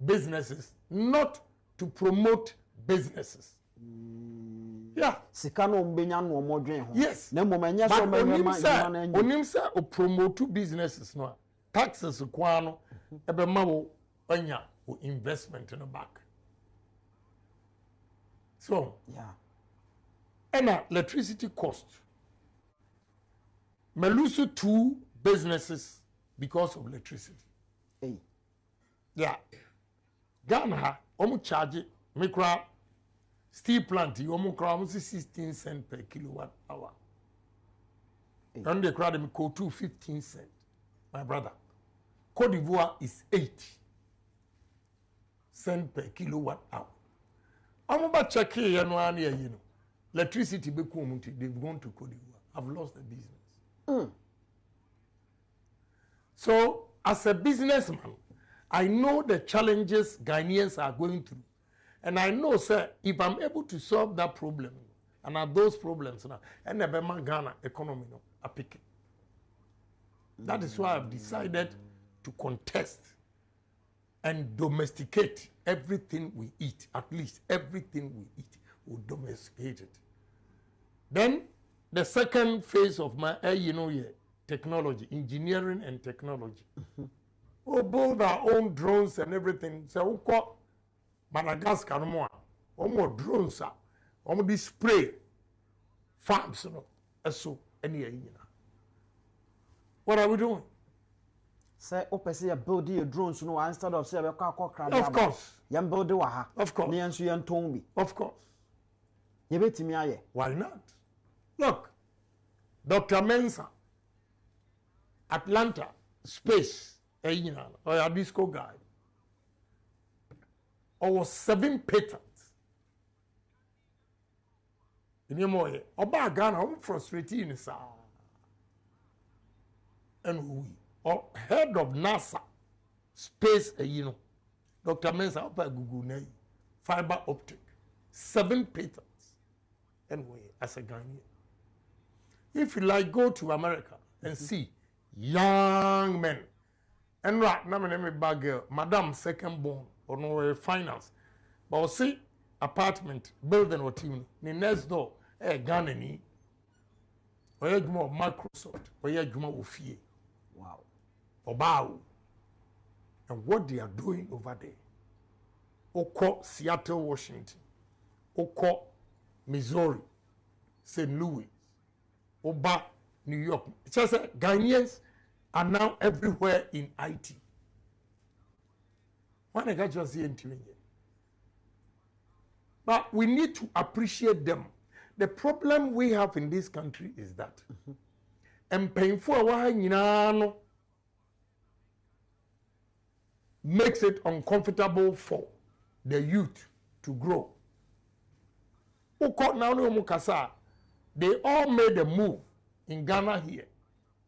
Speaker 2: businesses, not to promote businesses. Yeah.
Speaker 1: Sikano mbenya no modwen ho.
Speaker 2: Yes.
Speaker 1: Na momanya so
Speaker 2: onim say o promote businesses no. Taxes kwano ebe ma wo anya o investment no back. So,
Speaker 1: yeah.
Speaker 2: And electricity cost. Me lose 2 businesses because of electricity.
Speaker 1: Hey.
Speaker 2: Yeah. Ghana, omu charge micro steel plant, omu kra 16 cents per kilowatt hour. Hey. And they crowd me go to 15 cents. My brother. Cote d'Ivoire is 8 cents per kilowatt hour. I'm about checking you know. Electricity they've gone to Cote d'Ivoire. I've lost the business. So, as a businessman, I know the challenges Ghanaians are going through. And I know, sir, if I'm able to solve that problem, and are those problems now, and the Ghana economy, I pick it. That is why I've decided to contest and domesticate everything we eat. At least everything we eat, we domesticate it. Then the second phase of my technology, engineering and technology. We build our own drones and everything. So we call Madagascar more drones, this spray farms, so any. What are we doing?
Speaker 1: Say, you build your drones, instead of say,
Speaker 2: of course.
Speaker 1: You build
Speaker 2: of course. Of course. Why not? Look, Dr. Mensah, Atlanta, space, or a disco guy, or 7 patents. In your way, Oba Ghana, I'm frustrating, sir. And we, or head of NASA, space, Dr. Mensah, Opa Google, fiber optic, 7 patents. Anyway, as a Ghanaian. If you like, go to America and see young men. And right now, my name is bad girl, Madam Second Born, or no finance. But see, apartment, building or team, the next door, Ghana ni, or you more Microsoft, or you more Ofie.
Speaker 1: Wow.
Speaker 2: Or Bow. And what they are doing over there. Oko, Seattle, Washington. Oko, Missouri, St. Louis, Oba, New York. It's just that Ghanaians are now everywhere in IT. Why not I just say but we need to appreciate them. The problem we have in this country is that and painful makes it uncomfortable for the youth to grow. They all made a move in Ghana here.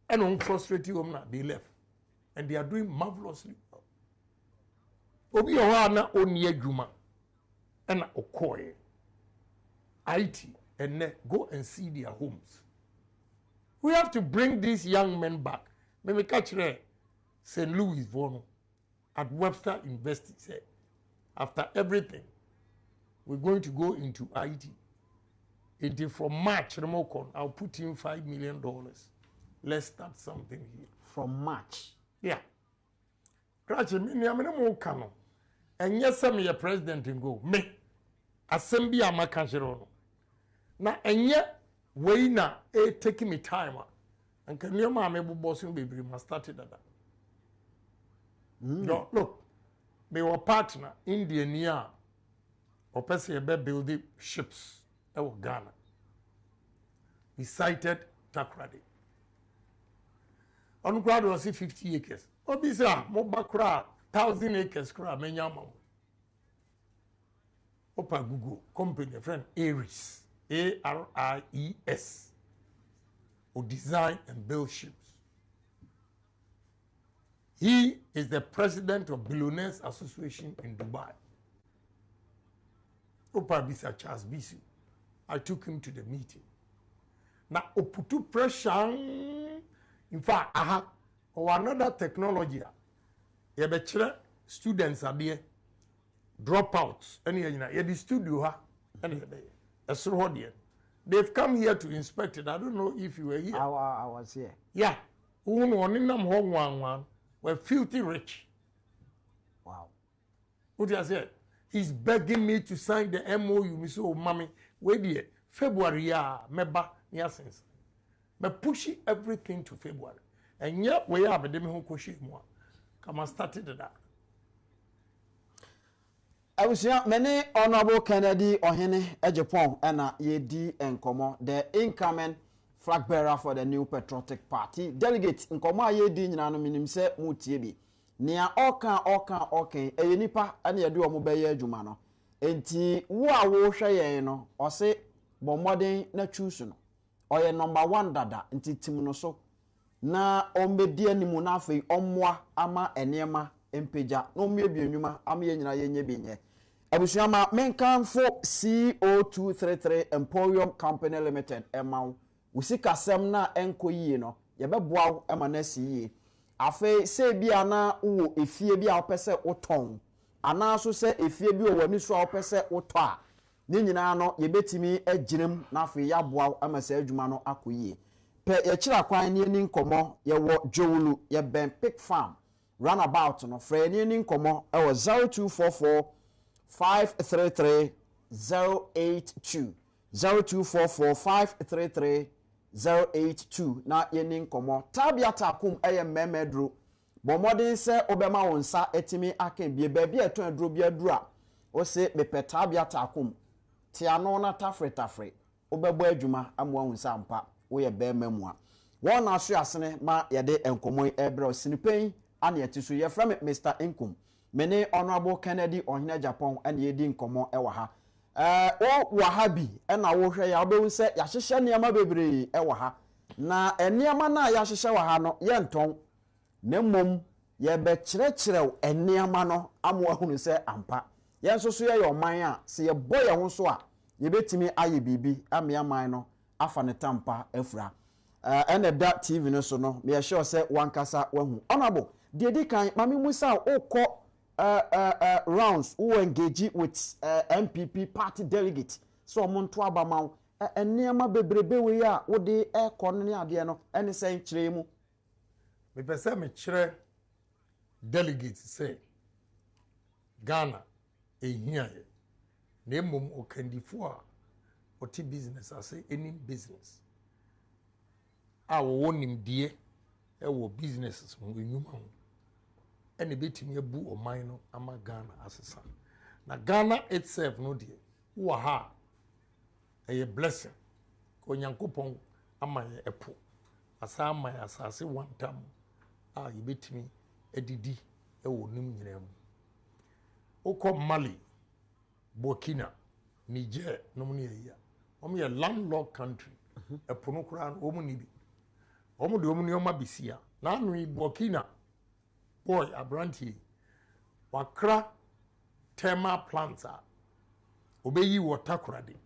Speaker 2: And unfrustrated, they left. And they are doing marvelously well. Obi Owana Onye Juma and Okoye IT and go and see their homes. We have to bring these young men back. Maybe catch St. Louis Vono at Webster University said, after everything, we're going to go into IT. It is from March, I'll put in $5 million. Let's start something here.
Speaker 1: From March?
Speaker 2: Yeah. And yes, I'm your president and go. Me. Assembly am a cancerono. Now, and yet, way now, taking me time. And can your mama bossing baby must start it at that. No, look, they were partner, Indian year, or person building ships. Ghana. We cited Takrady. On crowd was 50 acres. Obisa, Mobakra, 1,000 acres, crowd, Menyama. Opa Google, company, friend, Aries, ARIES. or design and build ships. He is the president of Billionaires Association in Dubai. Opa Bisa Charles Bisu. I took him to the meeting. Now, Oputu pressure. In fact, I have another technology. Yebechere students are there, dropouts. Any the studio they've come here to inspect it. I don't know if you were here.
Speaker 1: I was here.
Speaker 2: Yeah, we're filthy rich.
Speaker 1: Wow.
Speaker 2: What I said? He's begging me to sign the MOU. Me so, mommy, wait here. February, meba since. Me pushing everything to February. And yet we have a demi who koshi more. Come on, started that.
Speaker 1: I was young, many honorable Kennedy Ohene Agyapong and Yedi Nkomo, the incoming flag bearer for the new Patriotic Party. Delegate Nkomo Yedi Nano Minimse Mutiebi. Nia oka, e nipa ane yadu omobeye adwuma enti wo a wo hwe no o se bomodin na choose no oye number 1 dada enti tim no so na ombedi animu na afei ommoa ama enema empeja no mmebie nnwuma ama ye nyina ye nye binye abusuama menkanfo CO233 Emporium Company Limited emaw usika sem na enkoyie no ye beboa ema na siye afe se bia na wo efie bia opese oton ana so se efie bi woni so opese oto a ni nyina no ye betimi agirem na afe ya boa amasa adwuma no akoyie pe ye kira kwan ni nkomo ye wo Jowulu ye ben Pig Farm runabout no frɛ ni nkomo e wo 0244 533 082 0244 533 082 na yeni nkomo tabia takum eye memedro bomodin se obema wonsa etimi akan bie baabi eton aduro bia adura o se mepe tabia takum tiano na tafre obebo adwuma amwa wonsa ampa wo ye be mamua won na so asene ma yede enkomo ebre osinipen ane etiso ye from Mr. Inkum mene honorable Kennedy Ohene Agyapong ane yedi nkomo ewa ha o wahabi na wo hwe ya obewu se ya hyehye niam bebre e ha na eniam na ya hyehye wa ha no ye nton na mom ye be kyerɛkyerɛw eniam no amo ahunu se ampa ye nso so ye oman a se ye boye ho so a ye betimi aye bibi aman no afa ne tampa afura ene da TV no so no me sure se wankasa wahu honorable de kan mame musa okọ rounds who engage with MPP party delegate so monto abamaw eniema bebrebe we ya wo de ekon ne ade no ene sen kire mu
Speaker 2: me pese me kire delegate say Ghana ehia ye na emom okandifo a oti business ase any business a wo nimdie e wo businesses mo enyuma ho ene betimi abu oman no ama Ghana asesa na Ghana itself no die wo ha a blessing ko nyankopon ama ye epo asa ama ya asase one time a ye betimi edidi e wo nim nyina mu okọ Mali Burkina Niger no mu ne ya omo ye landlocked country epo no kura no omo ni bi omo de omo ne oma bisia na anu Burkina boy abranti wakra thermal plants a obeyi water Takoradi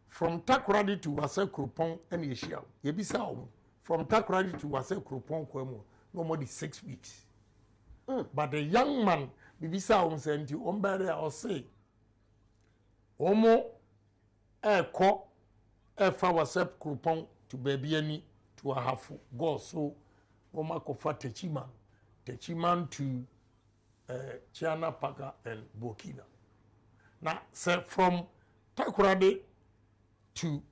Speaker 2: from Takoradi to Wase Krupon and Yeshia yebisa o from Takoradi to Wase Krupon kwemo no more than 6 weeks but the young man bibisa o senti ombere o say omo eko efa Wase Krupon to baby ani to a half go so omo kofa Techiman to Chiana Paka and Burkina. Now, so from Takoradi to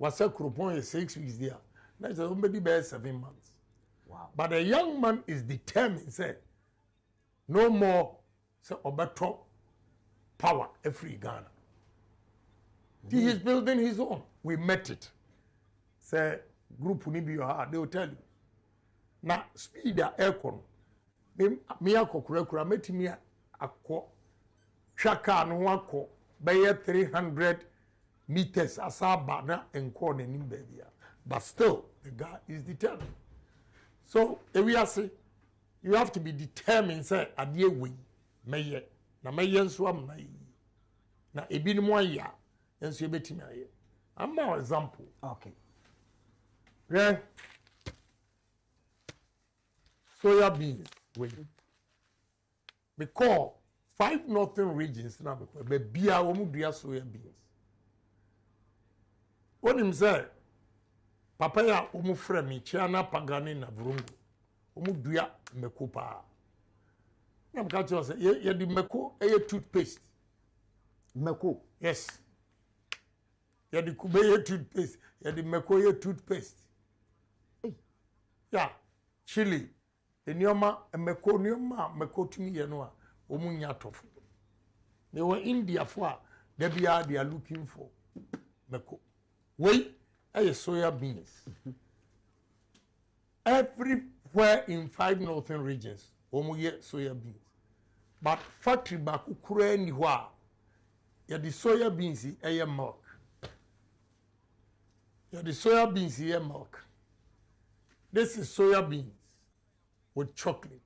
Speaker 2: Wase Krupon is 6 weeks there. That's somebody bear 7 months.
Speaker 1: Wow.
Speaker 2: But the young man is determined, say, no more say Obato power every Ghana. He is building his own. We met it. Say group Unibi, they will tell you. Now, speed the aircon. Me akokura metimi akọ twaka no akọ be 300 meters asaba na enko na nim baabia But still, the guy is determined. So, if we are saying, you have to be determined, say, adie we, meye, na meye nswam na yi. Na ebi ni mo ya, enso ebetimi aye. I'm an example.
Speaker 1: Okay.
Speaker 2: Yeah. Soya beans, wait. Because 5 northern regions now, but beer, soya beans. What him say? Papaya omu fremi chiana pagani na vrungu. Omu duya meko pa. I'm catch you say ye di meko e toothpaste.
Speaker 1: Meko.
Speaker 2: Yes. Ye di kube ye toothpaste. Ye di meko ye toothpaste.
Speaker 1: Hey.
Speaker 2: Yeah. Chili. Enyoma meko nyoma meko tumi ye no a omu nya tofu. They were India for they are looking for meko. Wait. Soya beans. Everywhere in 5 northern regions, soya beans. But factory back ukure ni hwa. Ya the soya beans milk. Ya the soya beans milk. This is soya beans with chocolate.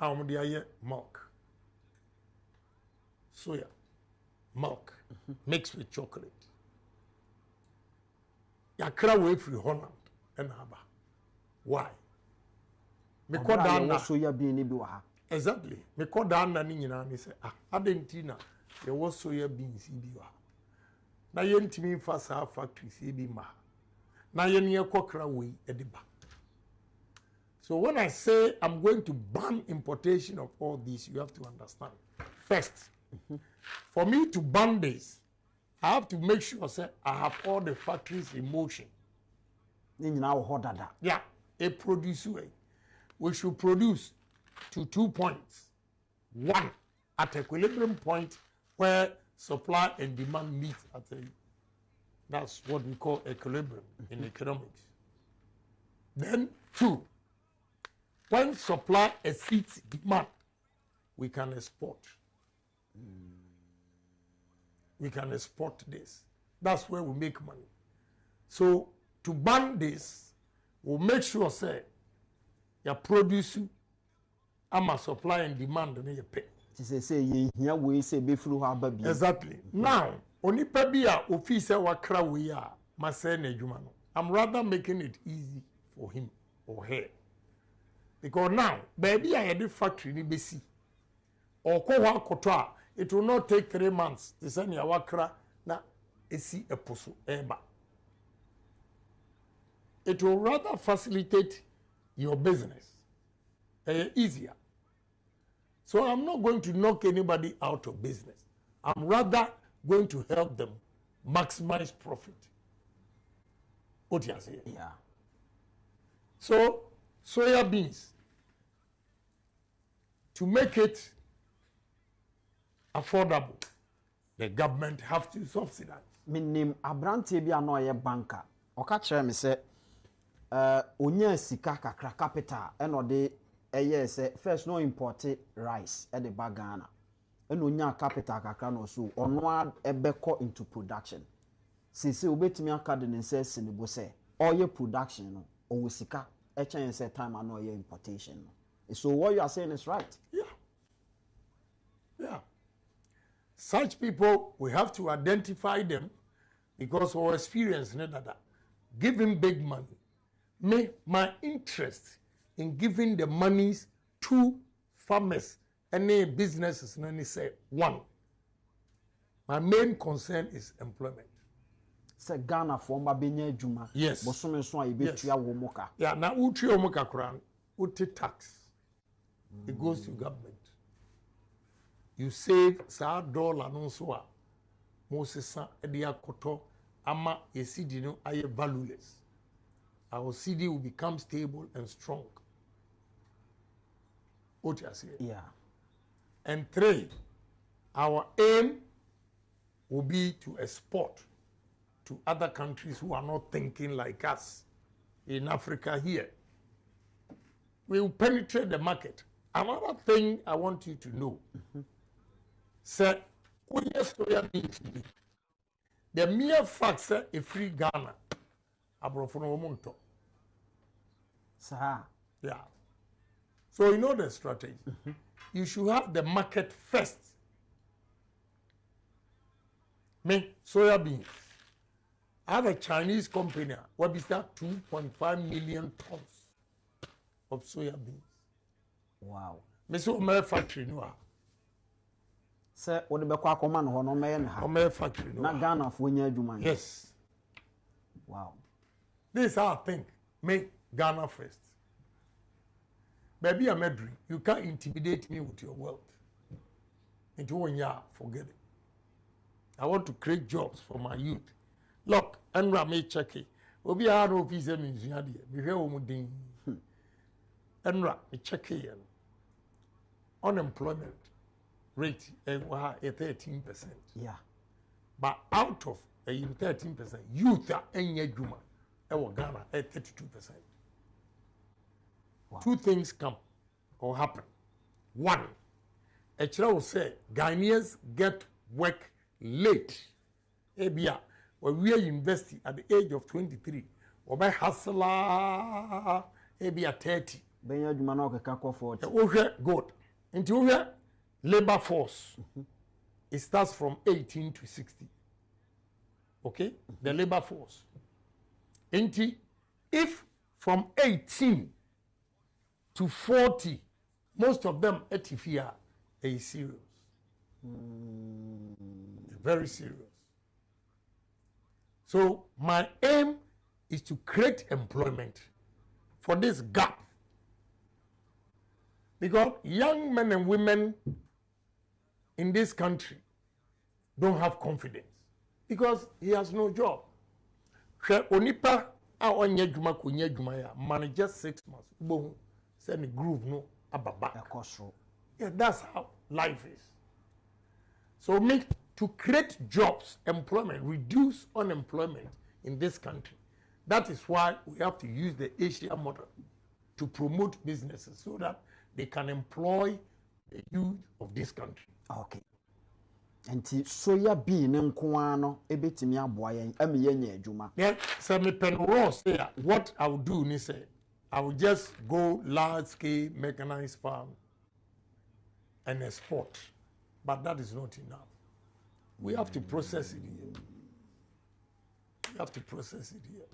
Speaker 2: Milk. Soya milk mixed with chocolate. Yakra way free Holland and Haba. Why? Me call down
Speaker 1: soya bean ni bi wa ha.
Speaker 2: Exactly. Me call down na ni nyina ni say adentina ye wo soya beans bi wa. Na ye ntimi fa sa factories bi ma. Na ye ne kokra way ediba. So when I say I'm going to ban importation of all these, you have to understand. First, for me to ban this, I have to make sure say I have all the factories in motion. Yeah, a producer. We should produce to 2 points. One, at equilibrium point where supply and demand meet at a, that's what we call equilibrium in economics. Then 2, when supply exceeds demand, we can export. We can export this. That's where we make money. So to ban this, we'll make sure say you produce ama supply and demand and you pay. Exactly. Now, only pebia officer wakra we are masene jumano. I'm rather making it easy for him or her. Because now, baby I had a factory ni besi. Or ko kotoa. It will not take 3 months to send your wakra na esi eposo eba. It will rather facilitate your business. Easier. So I'm not going to knock anybody out of business. I'm rather going to help them maximize profit. What you say?
Speaker 1: Yeah.
Speaker 2: So soya beans, to make it affordable, the government have to subsidize.
Speaker 1: Me name Abrante bi ano ye banker. Oka kire me say onya sika kakra capital and ode eye say first no import rice e de bagana. And onya capital kakra no so ono ebeko into production. Sisi obetimi aka de ne say sinibo say oye production no o sika e chen say time ano ye importation no. So what you are saying is right.
Speaker 2: Yeah. Yeah. Such people, we have to identify them because our experience, giving big money. My interest in giving the monies to farmers, any businesses, and any say, one, my main concern is employment.
Speaker 1: Say Ghana for Mabenya Juma.
Speaker 2: Yes.
Speaker 1: Bosume so I bet ya womoka.
Speaker 2: Yeah, now uti womoka kran, uti tax. It goes to government. You save $1 no so a Moses edia koto ama a CD no aye valueless. Our CD will become stable and strong. What you say?
Speaker 1: Yeah.
Speaker 2: And 3, our aim will be to export to other countries who are not thinking like us in Africa here. We will penetrate the market. Another thing I want you to know. Sir, the mere fact that a free Ghana abrofo no monto.
Speaker 1: Sir.
Speaker 2: Yeah. So you know the strategy. You should have the market first. Me, soya beans. I have a Chinese company where we start 2.5 million tons of soya beans.
Speaker 1: Wow.
Speaker 2: Me so my factory no.
Speaker 1: Sir, what the Bekwa command hono me na
Speaker 2: My factory no.
Speaker 1: Na Ghana for nya adwuma.
Speaker 2: Yes.
Speaker 1: Wow.
Speaker 2: This is how I think. Make Ghana first. Baby, I'm a dream. You can't intimidate me with your wealth. And you won't forget it. I want to create jobs for my youth. Look, Enra may check it. Obi a no visa means you had it. We hear omudin. Enra, me check it. Unemployment rate is 13%.
Speaker 1: Yeah.
Speaker 2: But out of 13%, youth are any Juma. Ghana at 32%.
Speaker 1: Wow.
Speaker 2: Two things come or happen. One, a child will say Ghanaians get work late. Ebia, when we are university at the age of 23, or by hustler, ebia 30.
Speaker 1: Benya adwuma na okeka 40.
Speaker 2: Okay, good. Into here, labor force. It starts from 18 to 60. Okay? The labor force. Into if from 18 to 40, most of them etifia are serious. Very serious. So my aim is to create employment for this gap. Because young men and women in this country don't have confidence because he has no job. Onipa a onye dwuma ko nye dwuma ya man just 6 months. Boom. Send the groove no ababa. Yeah, that's how life is. So make to create jobs, employment, reduce unemployment in this country. That is why we have to use the Asia model to promote businesses so that they can employ the youth of this country.
Speaker 1: Okay. Enti soya bean nko ano ebetimi aboa yen amiye nya adwuma.
Speaker 2: Yeah, so me pen say what I will do ni say I will just go large scale mechanized farm and export. But that is not enough. We have to process it here. We have to process it here.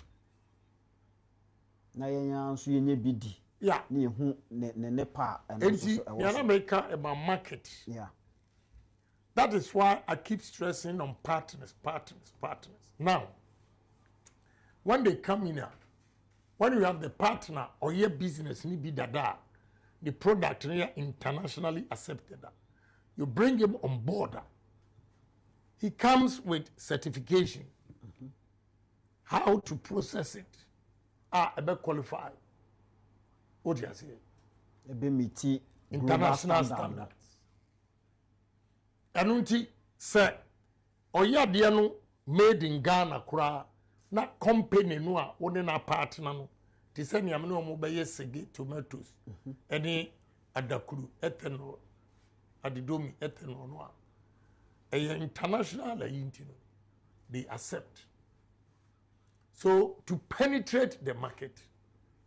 Speaker 1: Na yenya nso yenye bidi.
Speaker 2: Yeah.
Speaker 1: Ni hu ne pa and
Speaker 2: also America about market.
Speaker 1: Yeah.
Speaker 2: That is why I keep stressing on partners. Now, when they come in here, when you have the partner or your business need be dada, the product here internationally accepted. You bring him on board. He comes with certification. How to process it. Ebe qualified. What do you say?
Speaker 1: Ebe miti
Speaker 2: international standards. Anunti say oyade no made in Ghana kura na company no a woni na partner no ti say niam no mo be sege tomatoes ene adakuru ethanol adidomi ethanol no a international ayinti no they accept. So to penetrate the market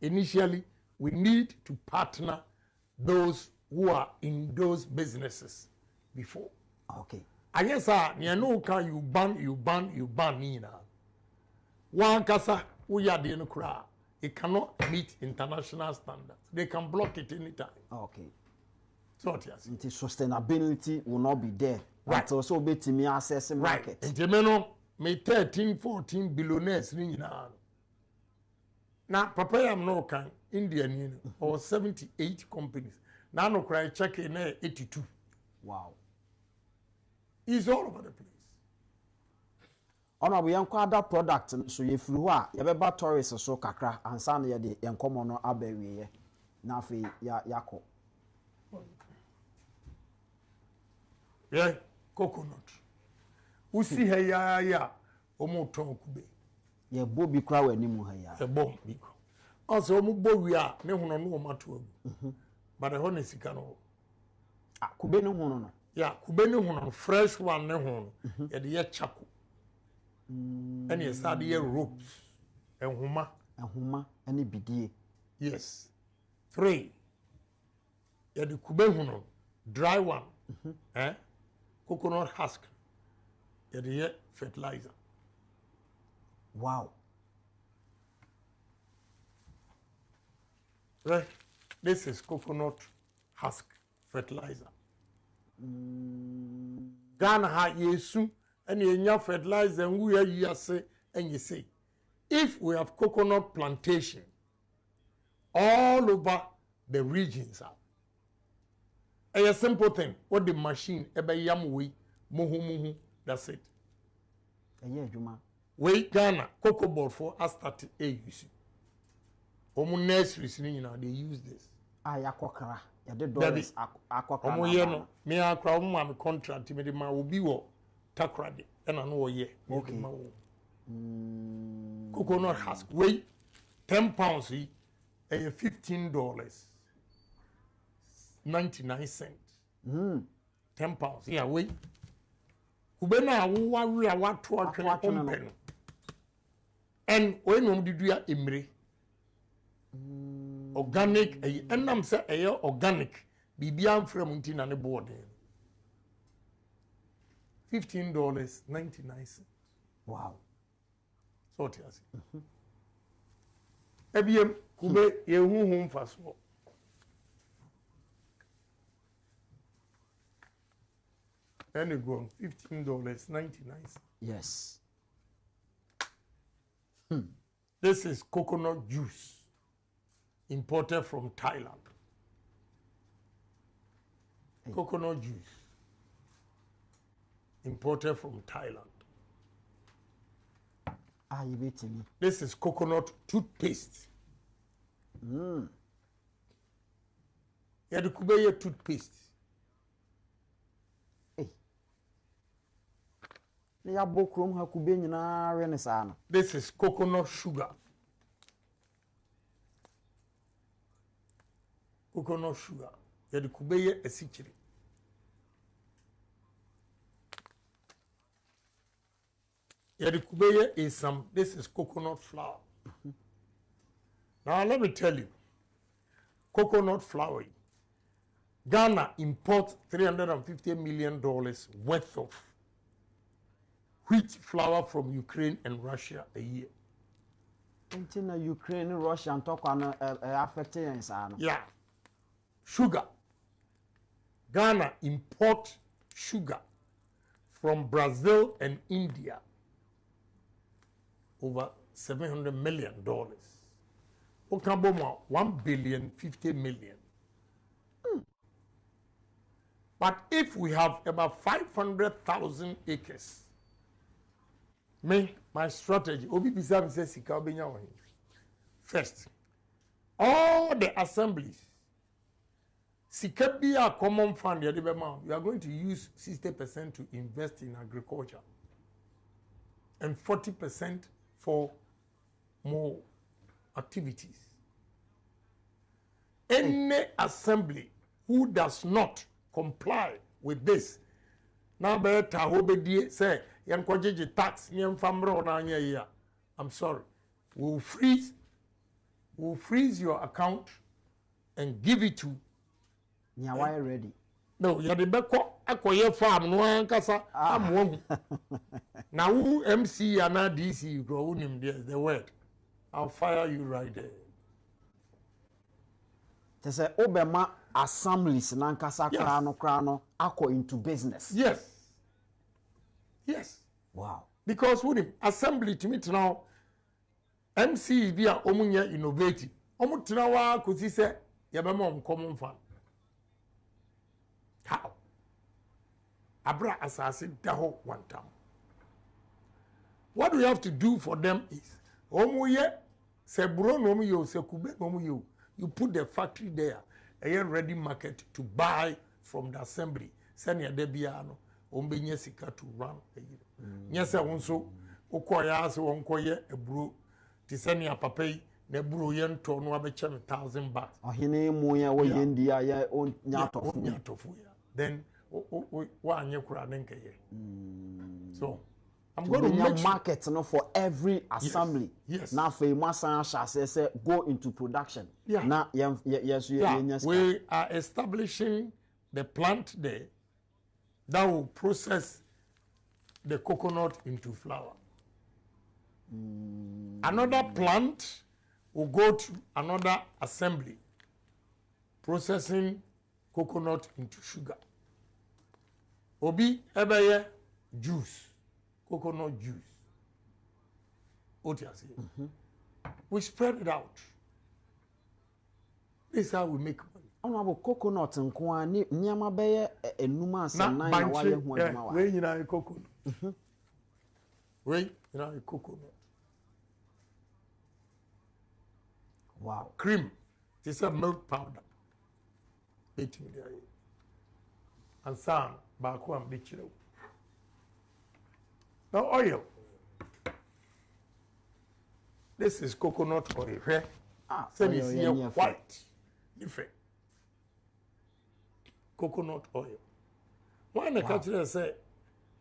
Speaker 2: initially we need to partner those who are in those businesses before.
Speaker 1: Okay.
Speaker 2: I guess you can you ban Nina. One kasa we are the crowd. It cannot meet international standards. They can block it anytime.
Speaker 1: Okay.
Speaker 2: So what yes.
Speaker 1: The sustainability will not be there.
Speaker 2: Right.
Speaker 1: Until so be to me access the market.
Speaker 2: Right. And me 13, 14 billionaires now. Now, Papa am no can Indian or 78 companies. Now no cry check in 82.
Speaker 1: Wow.
Speaker 2: It's all over the place.
Speaker 1: Ono we yanko other product so ye firi ho a ye beba tourists so kakra ansa na ye de yankomo no abawie ye na afi yako.
Speaker 2: Yeah, coconut. Usi ya omo ton kube.
Speaker 1: Ye bo bi kra wa nimu ha ya.
Speaker 2: E bom bi ko. Also omo bo wi a ne hono no omato agu. But the hono sika no.
Speaker 1: Kube ne hono no.
Speaker 2: Yeah, kube ne hono fresh one ne hono. Ye de ye chako. And ye start ye ropes. Ehuma
Speaker 1: any bidie.
Speaker 2: yes 3 yɛde kube huno dry one coconut husk yɛde yɛ fertilizer.
Speaker 1: Wow.
Speaker 2: Right, this is coconut husk fertilizer. Ghana ha yesu and yenya fertilizer and we are yase and you say if we have coconut plantation all over the regions a simple thing what the machine ebe yam we muhu that's it.
Speaker 1: Juma.
Speaker 2: We Ghana cocoa board for us start a use. Omu nurseries ni nyina they use this.
Speaker 1: Yakokra. Yade dollars akokra.
Speaker 2: Omu ye no me akra omu am contract me de ma obi wo takrade e na no wo ye.
Speaker 1: Okay.
Speaker 2: Coconut husk weigh 10 pounds yi $15 99 cents. 10 pounds yeah weigh kube na wo we a wato atwene kompen and we no didu ya emire organic enam se organic bibia amfram ntina ne board $15.99.
Speaker 1: Wow.
Speaker 2: So it is. Ebiem kube yehuhum faso. And it go $15.99.
Speaker 1: Yes.
Speaker 2: This is coconut juice imported from Thailand.
Speaker 1: Hey.
Speaker 2: Coconut juice imported from Thailand.
Speaker 1: You beating me.
Speaker 2: This is coconut toothpaste. Yeah, the kubeye toothpaste. This is coconut sugar. Coconut sugar. Yeah, the kubeye esichiri. Yeah, the kubeye is some. This is coconut flour. Now let me tell you, coconut flour. Ghana imports $350 million worth of wheat flour from Ukraine and Russia a year.
Speaker 1: Until Ukraine, Russia, and talk on affecting.
Speaker 2: Yeah. Sugar. Ghana import sugar from Brazil and India. Over $700 million. Okaboma $1,050,000,000. But if we have about 500,000 acres, my strategy, first, all the assemblies, sika be a common fund, you are going to use 60% to invest in agriculture and 40% for more activities. Any assembly who does not comply with this, now better hobedi say yankwajeje tax nyem famro na anya ya. I'm sorry. We'll freeze your account and give it to
Speaker 1: Why ready?
Speaker 2: No, you the beko akoye farm no ankasa amwo. Now who MC and DC you go him there's the word. I'll fire you right there.
Speaker 1: They say Obama assemblies nankasa krano ako into business.
Speaker 2: Yes. Yes.
Speaker 1: Wow.
Speaker 2: Because with him assembly to me now MC via omunya innovative. Omu tinawa kusi se yabema common fund. How? Abra asasi daho one time. What we have to do for them is omuye se buro no yo se kube no yo. You put the factory there, a ready market to buy from the assembly. Send your debiano, ombenye sika to run a year. Yes, I want so. Okoya so onkoye a brew. Tiseni a papay, ne brew yen to no abeche $1,000.
Speaker 1: Ohine moya we India ya on nyatofu.
Speaker 2: Then wa anye kura nenke ye. So I'm going to make sure.
Speaker 1: market for every assembly.
Speaker 2: Yes.
Speaker 1: Now for Masan say go into production.
Speaker 2: Yeah.
Speaker 1: Now yes,
Speaker 2: we are establishing the plant there that will process the coconut into flour. Another plant will go to another assembly processing coconut into sugar. Obi ebeye juice, coconut juice. What you say? We spread it out. This is how we make money.
Speaker 1: Honorable coconut nko ani nyama beye enuma asem na ya wale hu aduma wa.
Speaker 2: We nyina coconut. We nyina coconut.
Speaker 1: Wow.
Speaker 2: Cream. This is milk powder. 8 million. And some back one bit. Now oil. This is coconut oil. Same is here white. Different. Coconut oil. Why the country say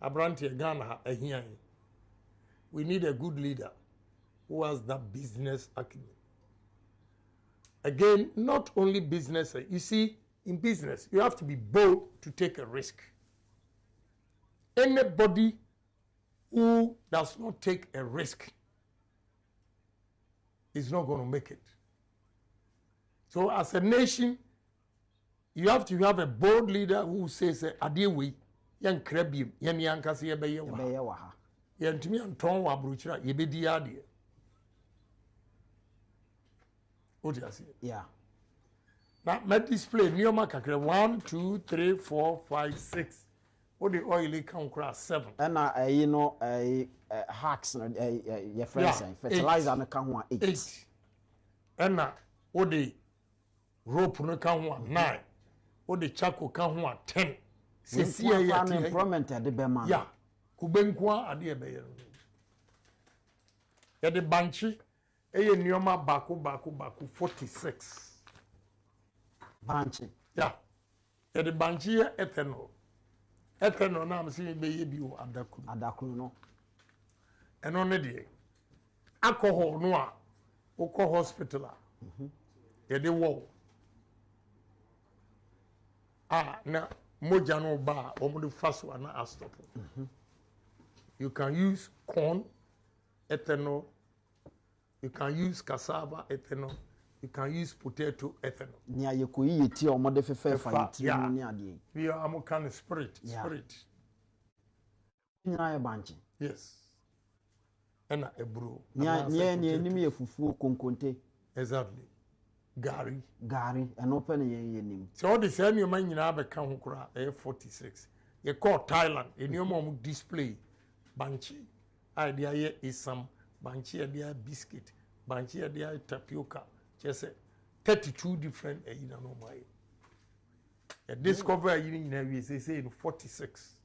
Speaker 2: Abranti Ghana here? We need a good leader who has that business acumen. Again, not only business. You see, in business, you have to be bold to take a risk. Anybody who does not take a risk is not going to make it. So as a nation, you have to have a bold leader who says, Adewe, yan krabim, yan yankasi yebeye waha. Yan tumi anton wa bruchira, yebedi ade. What do you say?
Speaker 1: Yeah.
Speaker 2: Now, my display, Nioma Kakre, 1, 2, 3, 4, 5, 6. What the oil count cross 7.
Speaker 1: And you know, hacks, your friends, fertilizer and count 8.
Speaker 2: And what the rope no count 9. What the charcoal count 10.
Speaker 1: See, employment at the Beman.
Speaker 2: Yeah. Kubenkwa at the Bayer. At the Banchi, Nioma Baku 46.
Speaker 1: Banchi.
Speaker 2: Yeah. At the Banchi ethanol. Ethanol now I'm seeing baby adakunu
Speaker 1: no.
Speaker 2: And on the day. Alcohol no oko hospital. The wall. Na moja no ba omo fast one na stop. You can use corn ethanol. You can use cassava ethanol. You can use potato ethanol.
Speaker 1: Nia yekoyi yeti omode fefe fa yeti ni ade.
Speaker 2: We are am kind of spirit.
Speaker 1: Nia banchi.
Speaker 2: Yes. And a bro.
Speaker 1: Nia enimi efufu konkonte.
Speaker 2: Exactly. Gary
Speaker 1: and open ye nim.
Speaker 2: So all the same you man nyina be kan hokura 46. You call Thailand, enyo display banchi. Idea here is some banchi idea biscuit, banchi idea tapioca. Just 32 different no more. A discover we say in 46.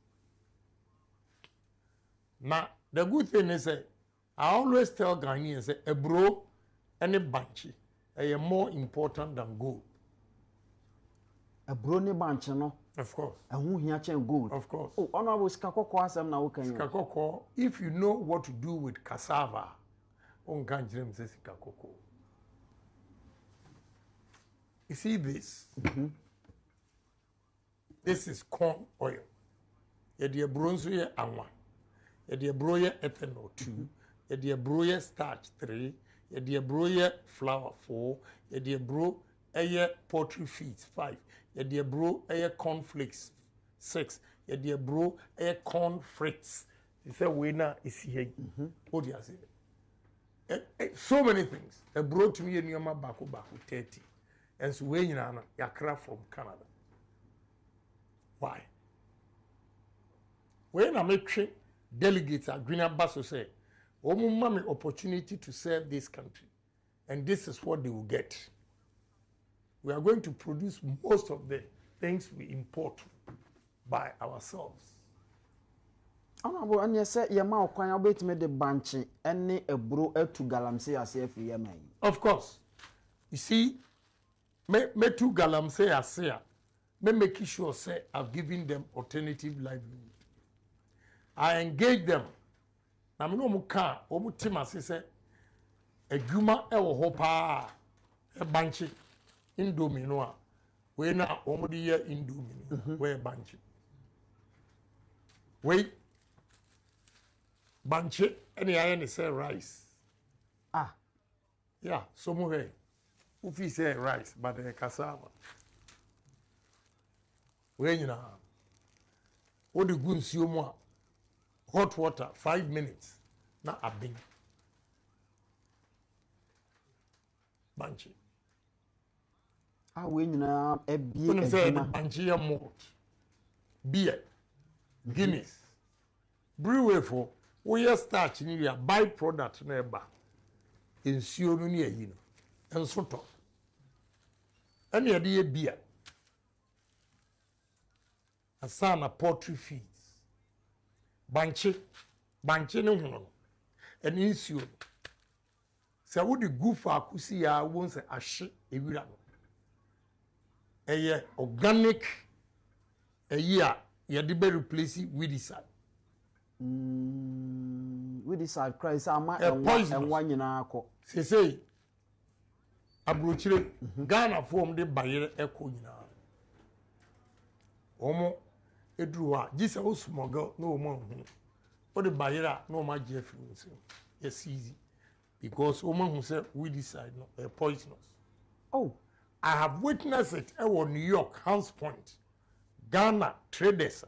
Speaker 2: Now the good thing is I always tell Ghanaians a bro and a banchi are more important than gold.
Speaker 1: A bro ne banchi no.
Speaker 2: Of course.
Speaker 1: And who here chen gold.
Speaker 2: Of course.
Speaker 1: Oh, honorable skakoko asem na wokan.
Speaker 2: Skakoko, if you know what to do with cassava, on can dream say skakoko. You see this? This is corn oil. Yedi bronze ye anwa. Yedi broye ethanol 2. Yedi broye starch 3. Yedi broye flour 4. Yedi bro eye poultry feeds 5. Yedi bro eye corn flakes 6. Yedi bro eye corn frites. You say we na is here. What do you say? So many things. A bro to me nyoma baku 30. And so we yakra from Canada. Why? When I make delegates at Green Ambassador say, "Omu opportunity to serve this country, and this is what they will get." We are going to produce most of the things we import by ourselves.
Speaker 1: Honorable, and you say your mouth can wait me the banchi any a bro to galamsey as if we may.
Speaker 2: Of course, you see. Me two galam say I say, me make sure say I've given them alternative livelihood. I engage them na me no mu ka o mu tim ase se adwuma e wo ho pa e banchi indomie no a we na o mu di ye indomie we banchi we banchi ene aye ne say rice yeah so mu he ufi say rice but cassava we nyina o de gu nsuo mu a hot water 5 minutes na abin banchi
Speaker 1: we nyina ebie
Speaker 2: when say banchi ya malt beer Guinness brewery for we starch ni ya by product na eba nsuo no ne ayi no enso to ene ye de beer asana poultry feeds banchi ne hono ene nsuo se wo de gu fa akusi ya won se ahye ewira no eye organic eyi a ye de be replace weedicide
Speaker 1: weedicide Christ ama enwa nyina akọ
Speaker 2: sesei abrochire Ghana form de bayere eko nyina omo eduru a gisa osmogo na omo hu o de bayere na omo agefri nso yes easy because omo hu say weedicide no poisonous.
Speaker 1: Oh,
Speaker 2: I have witnessed it at New York, Hans Point, Ghana traders,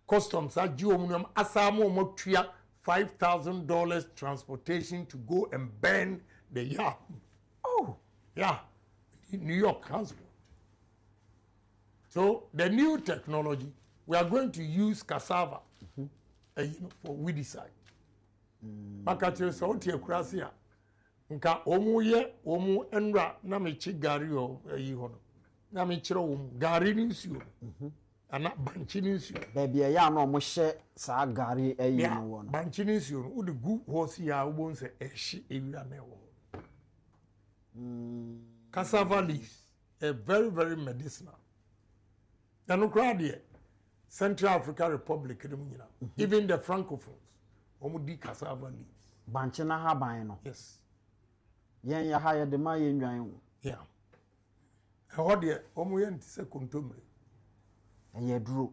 Speaker 2: customs at Geomunium, Asamo Motria, $5,000 transportation to go and burn the yam.
Speaker 1: Oh,
Speaker 2: yeah, New York, Hans Point. So the new technology, we are going to use cassava, for weedicide. Makachiro sauti ya kurasia. Nka omu enra na mechi gari o yi hono na mechiro gari ni nsuo ana banchi ni nsuo
Speaker 1: baby ya na omo hye sa gari ayi no wo no
Speaker 2: banchi ni nsuo no de gu hosi ya ubo nse ehye ewira na ewo cassava leaves a very very medicinal na no kra de Central African Republic ni nyina even the francophones omu di cassava leaves
Speaker 1: banchi na ha ban no
Speaker 2: yes
Speaker 1: yen ya ha ye de ma ye nwan wo
Speaker 2: yeah how de omu ye ntise kontomre
Speaker 1: ye duro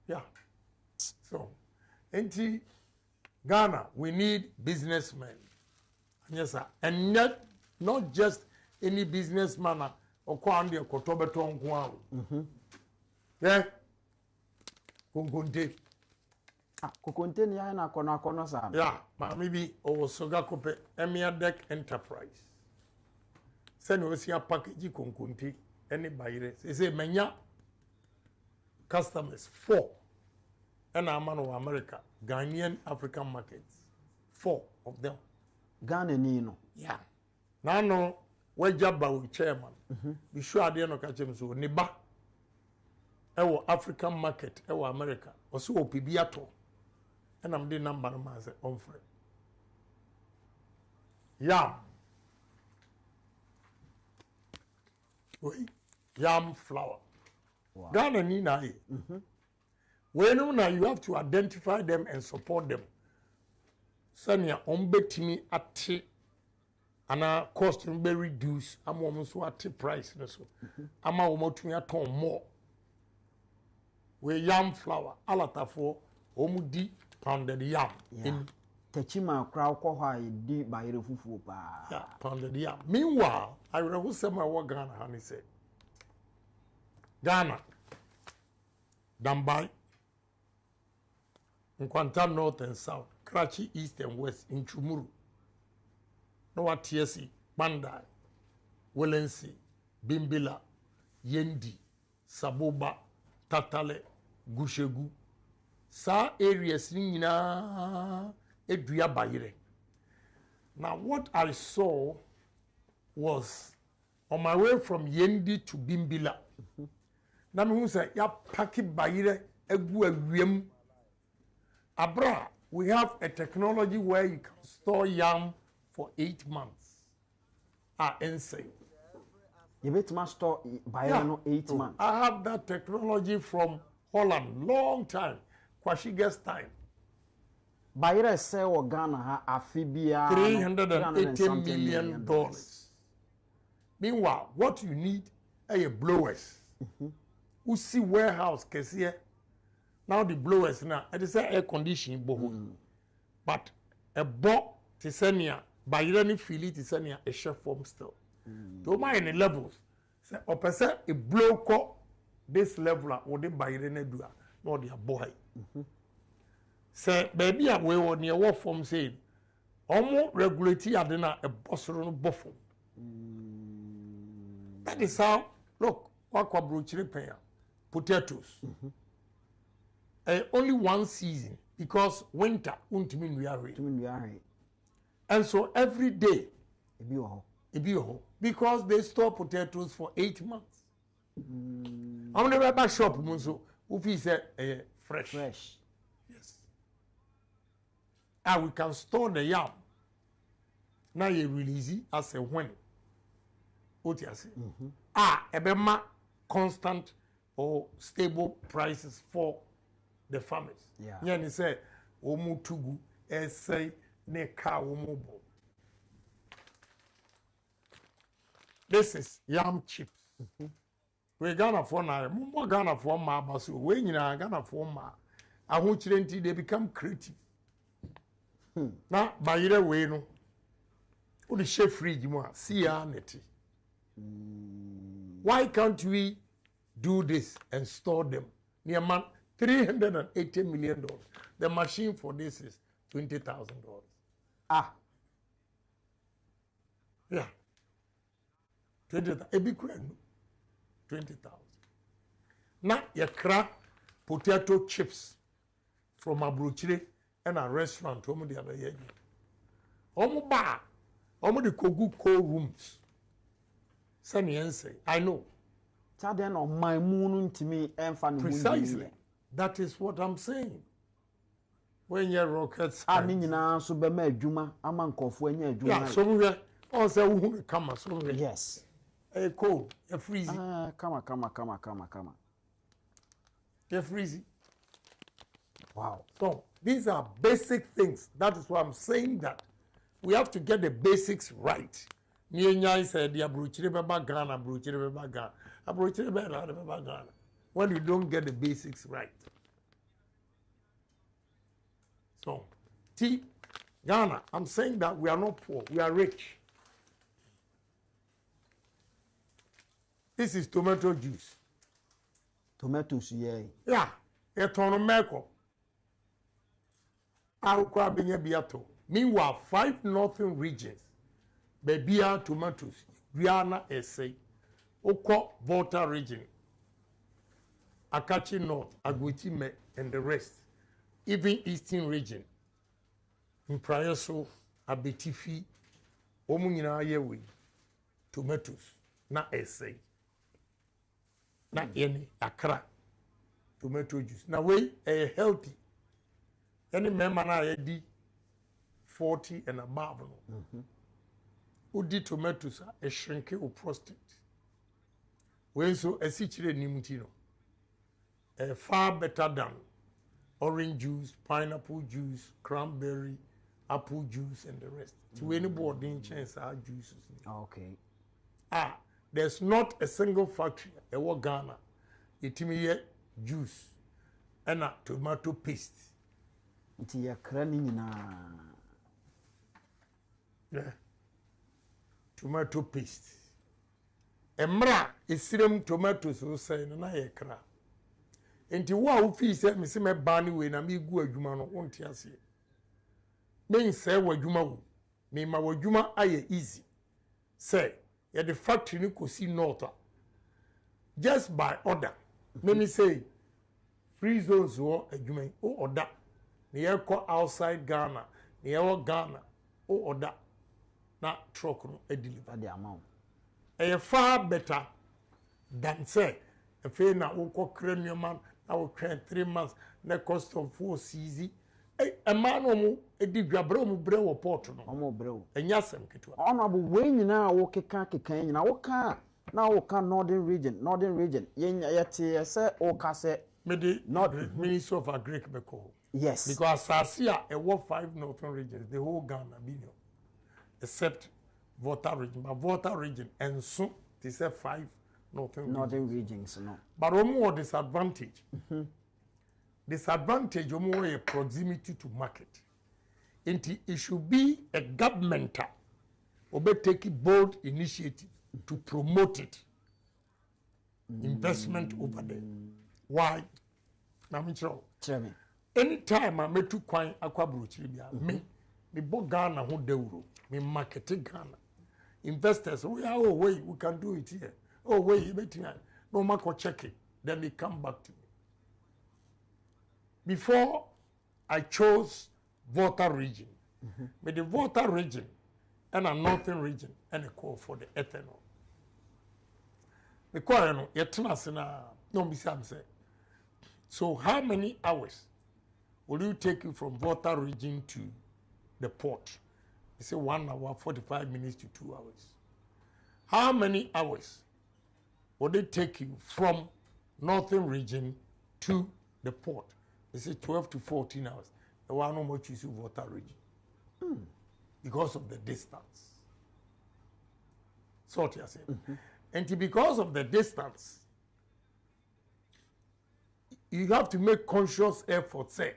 Speaker 2: yeah so enti Ghana we need businessmen yes sir and not just any businessman or kwande kotobeto nko a yeah konkonte
Speaker 1: kokonte ni ya na kono sa
Speaker 2: yeah ma maybe o soga kope emia deck enterprise send we see a package konkonte any bayire say menya customers 4 and I'm of America Ghanaian African markets 4 of them
Speaker 1: Ghana ni no
Speaker 2: yeah now no we jaba with chairman be sure dey no ka chem so ni ba ewo African market ewo America oso opibi ato and I'm the number man say on free yam flour wow. Ghana ni na e when you have to identify them and support them sanya ombetimi ate ana cost be reduce ama omo so ate price no so ama omo tumi aton more we yam flour alatafo omu di pounded yam in
Speaker 1: techima kra ko ha di bayere fufuo pa
Speaker 2: yeah pounded yam meanwhile I remember some wa Ghana hani said Ghana Dambai Nkwanta North and South, Karachi East and West, in Chumuru, Noa TSC, Bandai, Wellensi, Bimbila, Yendi, Saboba, Tatale, Gushegu. Sa areas nina eduya bayire. Now what I saw was on my way from Yendi to Bimbila. Na me hu say ya paki bayire egu awiem. Abra, we have a technology where you can store yam for 8 months. Insane.
Speaker 1: You bet ma store bayere no 8 months.
Speaker 2: I have that technology from Holland, long time. Kwashige's time.
Speaker 1: bayre say wo Ghana ha afibia
Speaker 2: $380 million. Meanwhile, what you need are blowers. Who see warehouse kesiye. Now the blowers now it is air conditioning boho. But a bo tisenia bayre ni feel tisenia a chef form still. To my any levels. Say opese a blow ko this level or the bayre ne dua no the boy. Say baby a we on your work form saying almost regulate adena a boss no buffo. That is how look what brochire potatoes. Only one season because winter won't mean we are ready. And so every day because they store potatoes for 8 months. I'm never back shop so if he said fresh. Yes. And we can store the yam. Now you release it as a when. What you say? Ebema constant or stable prices for the farmers. Yeah. And he said, "Omu tugu essay ne ka omu bo." This is yam chips. We Ghana for now. Mumbo Ghana for ma basu. We nyina Ghana for ma. Ahunchirenti they become creative. Now by the way no. The chef fridge mo see ya neti. Why can't we do this and store them? Near man $380 million. The machine for this is $20,000. Yeah. 20,000. A big 20,000. Now you crack potato chips from a brochire and a restaurant. Omo the other year. Omo bar. Omo the kogu cold rooms. I know. Precisely. That is what I'm saying. When your rockets
Speaker 1: yeah,
Speaker 2: somewhere also who come somewhere.
Speaker 1: Yes.
Speaker 2: A cold, a freezy.
Speaker 1: Come.
Speaker 2: A freezy.
Speaker 1: Wow.
Speaker 2: So these are basic things. That is why I'm saying that we have to get the basics right. Nienya said the abruchire baba Ghana, abruchire baba Ghana, abruchire baba Ghana. When you don't get the basics right. So, Ghana, I'm saying that we are not poor, we are rich. This is tomato juice.
Speaker 1: Tomatoes, yeah.
Speaker 2: Yeah, a ton of meko. Meanwhile, 5 northern regions, Bebia tomatoes, Guyana essay, Oko Volta region, Akachi North, Agutime, and the rest, even Eastern region, Mprayoso, Abetifi, Omunina Yewi, tomatoes, na essay, na any Accra, tomato juice. Now, we are healthy. Any member na 40 and above. Who did tomatoes a shrink or prostate? When so a situation nimutino. Far better than orange juice, pineapple juice, cranberry, apple juice, and the rest. To anybody in chance our juices.
Speaker 1: Okay.
Speaker 2: There's not a single factory in Ghana. It me juice and a tomato paste.
Speaker 1: It's a cranny na.
Speaker 2: Yeah. Tomato paste. Emra isirim tomatoes so say na ye kra. Enti wo a wo fi se me se me ba ni we na me gu adwuma no wonte ase. Me say wo adwuma wo. Me ma wo adwuma aye easy. Say ye the factory ni kosi north. Just by order. Me say free zones wo adwuma o order. Ne ye ko outside Ghana, ne ye wo Ghana o order. Na truck no deliver
Speaker 1: the amount.
Speaker 2: Far better than say if you na ukọ cranium man na we train 3 months na cost of 4 cz a man omu edi dwabra omu bre wo port no
Speaker 1: omu bre wo
Speaker 2: enya sem keto
Speaker 1: honorable we nyina wo keka nyina wo ka na wo ka northern region yenya yete say wo ka say
Speaker 2: me the Ministry of Agric beko
Speaker 1: Yes.
Speaker 2: Because Sasia, a war 5 northern regions, the whole Ghana, except Volta region. But Volta region, and soon they say 5 northern
Speaker 1: regions. No.
Speaker 2: But more disadvantage. Disadvantage, more a proximity to market. It should be a governmental, or take bold initiative to promote it. Investment over there. Why? Anytime I met to Quine Aquabruchibia, me bought Ghana who deuro, me marketing Ghana. Investors, we can do it here. Oh, wait, no market check it. Then they come back to me. Before I chose Volta region, but the Volta region and a northern region and a call for the ethanol. The call, so how many hours will you take you from Volta region to the port? They say 1 hour, 45 minutes to 2 hours. How many hours will they take you from northern region to the port? They say 12 to 14 hours. The one no more choose Volta region because of the distance. So what you are saying. And because of the distance, you have to make conscious effort, say,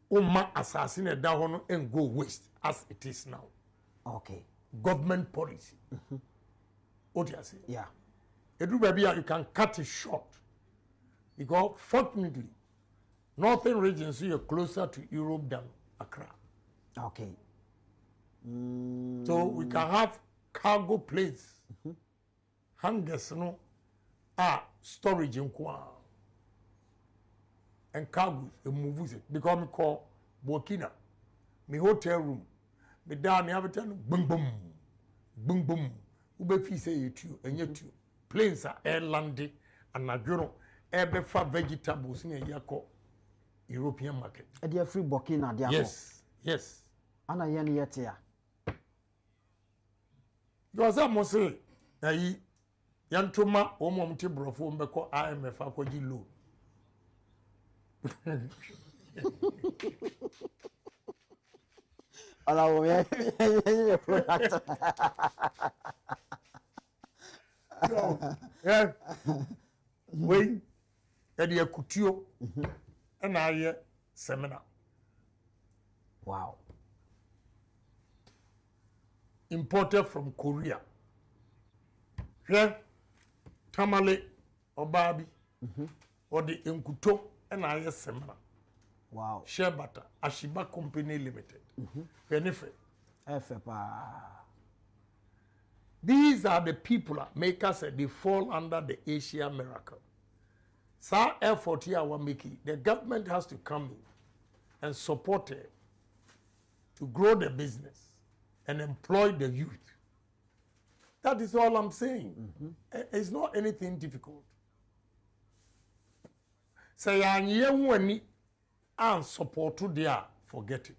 Speaker 2: Oma assassin a down and go waste as it is now.
Speaker 1: Okay.
Speaker 2: Government policy. What you are saying?
Speaker 1: Yeah.
Speaker 2: You can cut it short. Because fortunately, northern regions are closer to Europe than Accra.
Speaker 1: Okay.
Speaker 2: So we can have cargo planes. Hangers no storage in Kwa. And cargo move it. Because me call Burkina. Me hotel room. Me down the Everton boom boom. Boom boom. Ube fi say you and yet you. Planes are air landing and Nagoro air for vegetables in a yako European market.
Speaker 1: And they free Burkina.
Speaker 2: Yes. Yes.
Speaker 1: Ana yen yet here.
Speaker 2: Because I must say, Yantoma, Omomti Brofo, Mbeko, IMF, Akwaji loan.
Speaker 1: Product.
Speaker 2: So, yeah. Wait, and you kutio, and I seminar.
Speaker 1: Wow.
Speaker 2: Imported from Korea. Yeah, Tamale or Barbie or the Nkuto and I seminar.
Speaker 1: Wow.
Speaker 2: Share butter, Ashiba Company Limited. Benefit. These are the people makers they fall under the Asia miracle. So effort here we're making. The government has to come in and support it to grow the business and employ the youth. That is all I'm saying. It's not anything difficult. Say and support to there, forget it.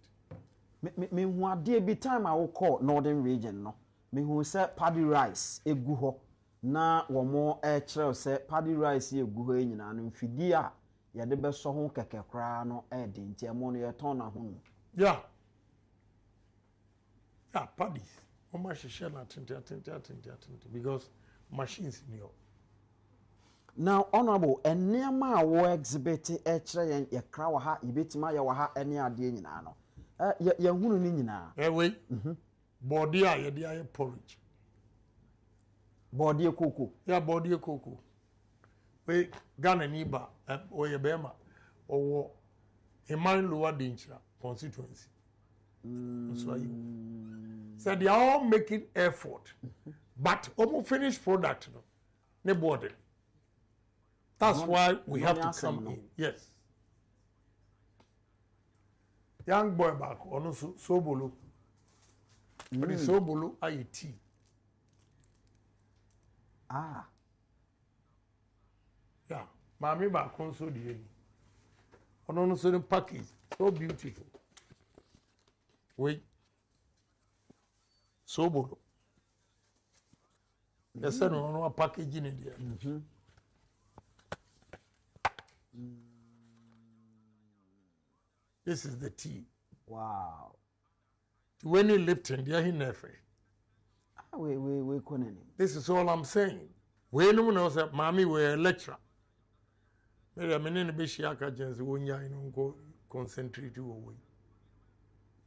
Speaker 1: Me who be time I will call northern region no. Me who say paddy rice egu ho na wo mo e say paddy rice egu ho nyina no mfidi a ye de be so ho keke kra no e de nti e mo no ye ton na ho.
Speaker 2: Yeah. Yeah, paddies. How much share na tinti because machines in your.
Speaker 1: Now, honorable, and near my war exhibit a tray ye crow ha, you bit my yaha any idea in ano. Ye wouldn't
Speaker 2: Eh, wait. Body, I dear porridge.
Speaker 1: Body cocoa.
Speaker 2: Yeah, body cocoa. Wait, Ghana Niba, or your Bema, or a mine lower danger constituency. So you said they are all making effort, but almost finished product, no body. That's why we have to come in. Yes. Young boy back on Sobolo. But the Sobolo IT.
Speaker 1: Ah.
Speaker 2: Yeah. Mammy back on so the on so the package. So beautiful. Wait. Sobolo. There's no packaging in there. This is the tea.
Speaker 1: Wow.
Speaker 2: When you lifting, they are in effort.
Speaker 1: We couldn't.
Speaker 2: This is all I'm saying. When no one else, mommy, we're a lecturer. Maybe I'm in a Bishiaka Jens, when you go concentrate away.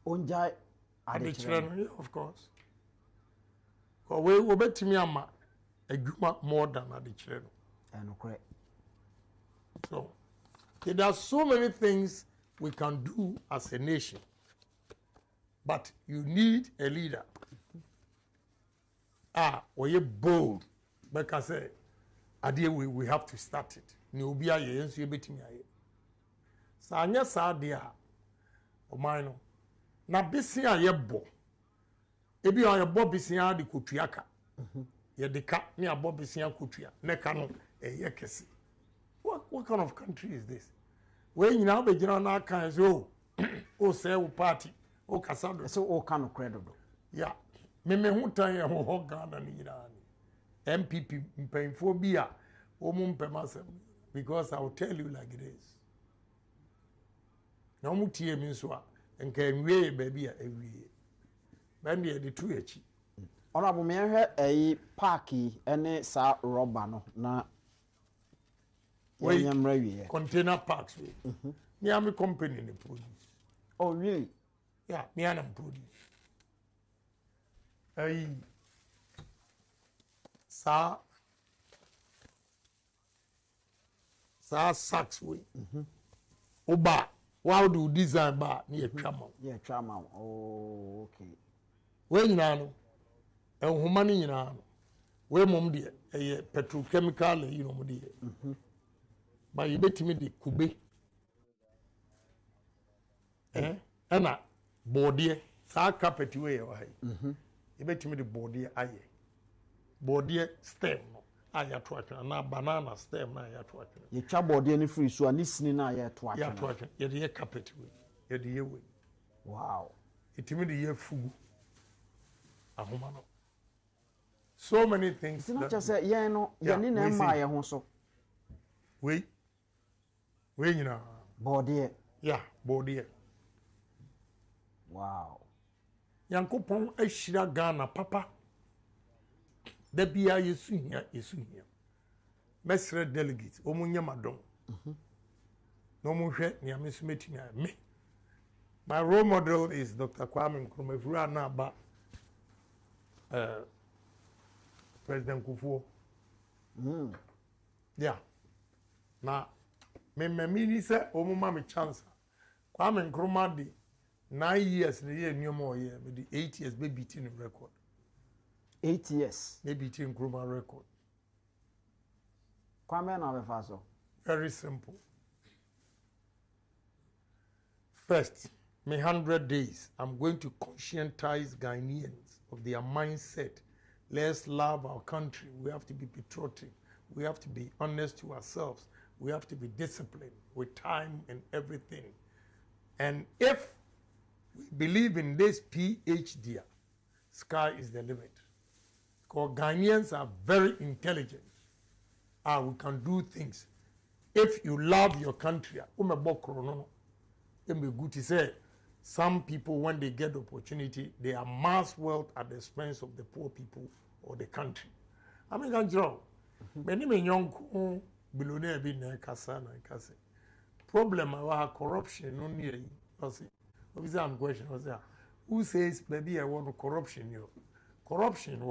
Speaker 1: Onjai
Speaker 2: Children, of course. Because we will bet me a Juma more than at the children.
Speaker 1: And correct.
Speaker 2: So there are so many things we can do as a nation. But you need a leader. Or you bold. Like I say, we have to start it. Nobia yes, you bet me. Sanya Sadia or mine. Na bisia ye bo. Ebi o bo bisia de kotuaka. Ye de ka ne abo bisia kotua. Ne ka no ye kese. What kind of country is this? When you now be gina na kan so o say o party o kasado.
Speaker 1: So o kan credible.
Speaker 2: Yeah. Me hu tan ye ho Ghana ni nyina ni. MPP mpemfo bi a o mu mpemasem because I will tell you like it is. Na mu tie mi so a nka enwie baby a ewie. Ben dey the two echi.
Speaker 1: Honorable me hwe parky ene sa rubber no na
Speaker 2: container parks we. Me am company in the produce.
Speaker 1: Oh really?
Speaker 2: Yeah, me am produce. Sa sacks we. Oba, how do you design ba near Trama?
Speaker 1: Yeah, Trama. Oh, okay.
Speaker 2: When you know, a woman in an where mom dear, a petrochemical, you know, dear. But you bet me the Kube. Anna, boardier, sa carpet way away. You bet me the boardier, aye. Boardier stem, I attract, and a banana stem, I attract.
Speaker 1: You trouble any free, so I listening, I attract.
Speaker 2: Yeah, attract, you're the carpet way, you're the year way.
Speaker 1: Wow.
Speaker 2: It me the year full. So many things.
Speaker 1: It's not just a yeah, no, you're in a Maya Honso.
Speaker 2: We, you know,
Speaker 1: body.
Speaker 2: Yeah, body.
Speaker 1: Wow.
Speaker 2: Yankopon Eshira Ghana, Papa. The Bia is soon here. Mestre delegates, Omunya Madon. No more share near Miss Meeting me. My role model is Dr. Kwame Nkrumah Naba. President Kufuor. Yeah. Now, me say, Omuma me chance. Kwame Nkrumah di 9 years, the year no more year, but the 8 years be beating the record.
Speaker 1: 8 years.
Speaker 2: They beating Nkrumah record.
Speaker 1: Kwame na befaso.
Speaker 2: Very simple. First, me 100 days, I'm going to conscientize Ghanaians of their mindset. Let's love our country. We have to be patriotic. We have to be honest to ourselves. We have to be disciplined with time and everything. And if we believe in this PhD, sky is the limit. Because Ghanaians are very intelligent. We can do things. If you love your country, it be good to say, some people, when they get the opportunity, they amass wealth at the expense of the poor people or the country. I mean, that's wrong. Many young billionaire be na kasa. Problem about corruption no near you. Obviously, I'm question. Who says maybe I want corruption? Corruption,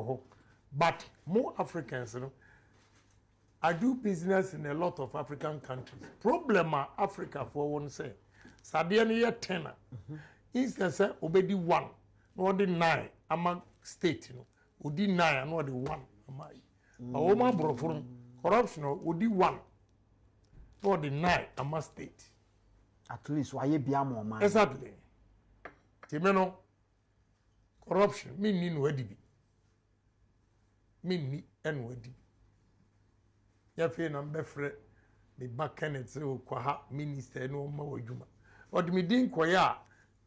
Speaker 2: but more Africans, you know. I do business in a lot of African countries. Problem Africa for one say. Sadia ni 10. Instead say obedi 1, no the 9 among state, you know. Odi 9 and no the 1 amai. But Oma brofun corruption odi 1, no the 9 among state.
Speaker 1: At least why you be more man.
Speaker 2: Exactly. Timeno corruption mean no edibi. Mean ni en wedi. Ya fe na mbefre the back Kennected kwa minister no ma wadwuma. Odimi din koya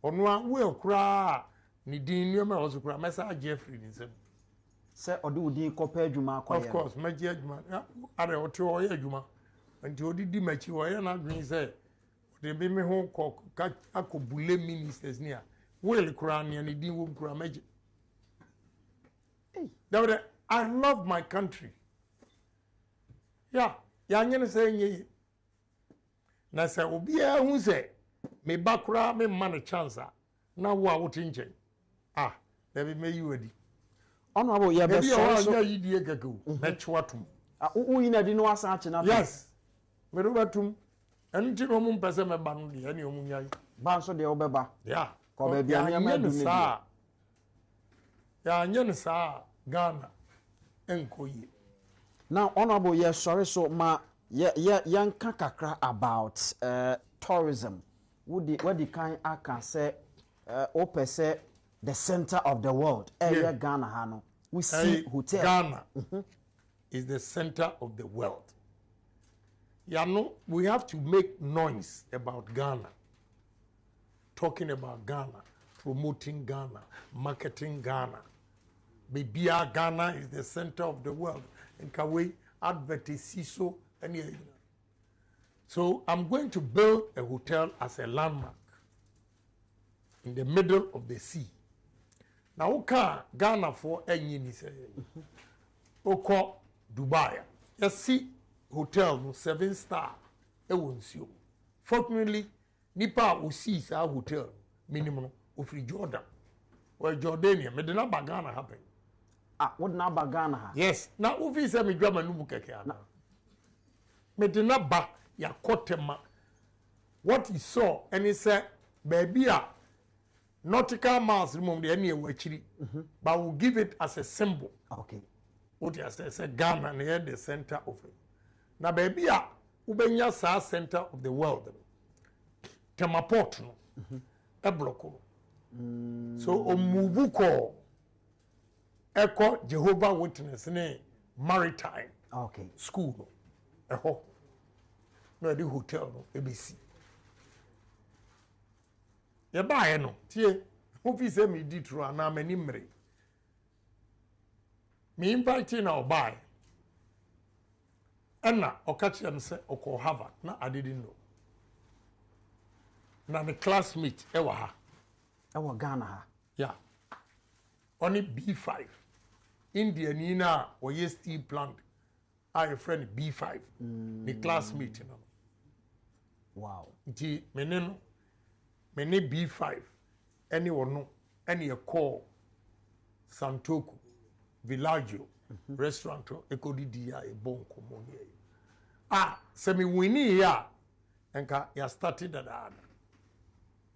Speaker 2: ono a we okura ni din ni ma osukura mesa Jeffrey ni sem.
Speaker 1: Say odi udi kopa adwuma koya.
Speaker 2: Of course, maji adwuma. Are ote o ye adwuma. Nti odi di machi o ye na adwin say de be me ho akobule ministers ni a will kura ne ne din wo kura magi hey I love my country yeah ya nyene say nyi na say obi a hu say me bakura me man chance na wo a wotin chen there be me you adi
Speaker 1: honorable ya be so
Speaker 2: ya yidie gagu me chwatum
Speaker 1: uyi na di no asa ache na
Speaker 2: yes me do batum enti no mu mpese me ba no de ani omu nyai
Speaker 1: ba so de obeba
Speaker 2: yeah
Speaker 1: ko be bia ne ma du ne
Speaker 2: ya anya ne sa Ghana enkoyi
Speaker 1: now honorable ya sorry so ma yan kakra about tourism what the kind aka say opese the center of the world Ghana hano we see hotel
Speaker 2: Ghana is the center of the world. We have to make noise about Ghana, talking about Ghana, promoting Ghana, marketing Ghana. Maybe Ghana is the center of the world. And can we advertise so? So I'm going to build a hotel as a landmark in the middle of the sea. Now, okay, Ghana for any say, okay, Dubai. You see, hotel no 7-star. Fortunately, nipa will see our hotel minimum of Jordan. Well, Jordania, me did not Ghana happen.
Speaker 1: What na Ghana?
Speaker 2: Yes. Now, if say me drama no bukeke ana. Me did not ba ya kotema. What he saw and he said, baby nautical miles remove the any wachiri, but we'll give it as a symbol.
Speaker 1: Okay.
Speaker 2: What you say Ghana near the center of it. Now, baby, ubenya sa center of the world. Temaport no, ebloko. So omubuko, eko Jehovah Witness ne maritime.
Speaker 1: Okay.
Speaker 2: School no, eho. No the hotel no, ABC. Ye ba no tie ofi se me di tru ana mani mre me invite na obai enna okachi am say oko Harvard na I didn't know na the classmate ewa ha
Speaker 1: ewa Ghana ha
Speaker 2: yeah only B5 India ni na oye steel plant I friend B5 the classmate no
Speaker 1: wow
Speaker 2: nti meneno many B5 any or no any a call Santoku Villaggio restaurant ekodi dia e bon komo here semi winnie ya enka ya started that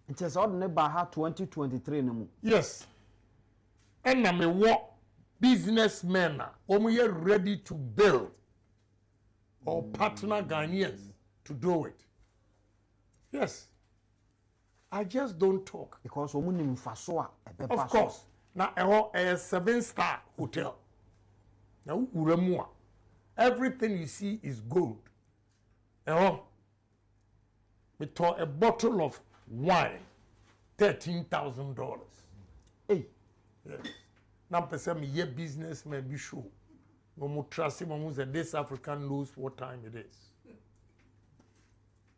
Speaker 1: it is odd neba ha 2023 no mu
Speaker 2: yes and na me wo businessmen omo ready to build or partner Ghanaians to do it yes I just don't talk.
Speaker 1: Because of
Speaker 2: course. Now, a 7-star hotel. Now, everything you see is gold. We took a bottle of wine, $13,000.
Speaker 1: Hey.
Speaker 2: Yes. Now, person ye businessman be sure. No more trust him. This African knows what time it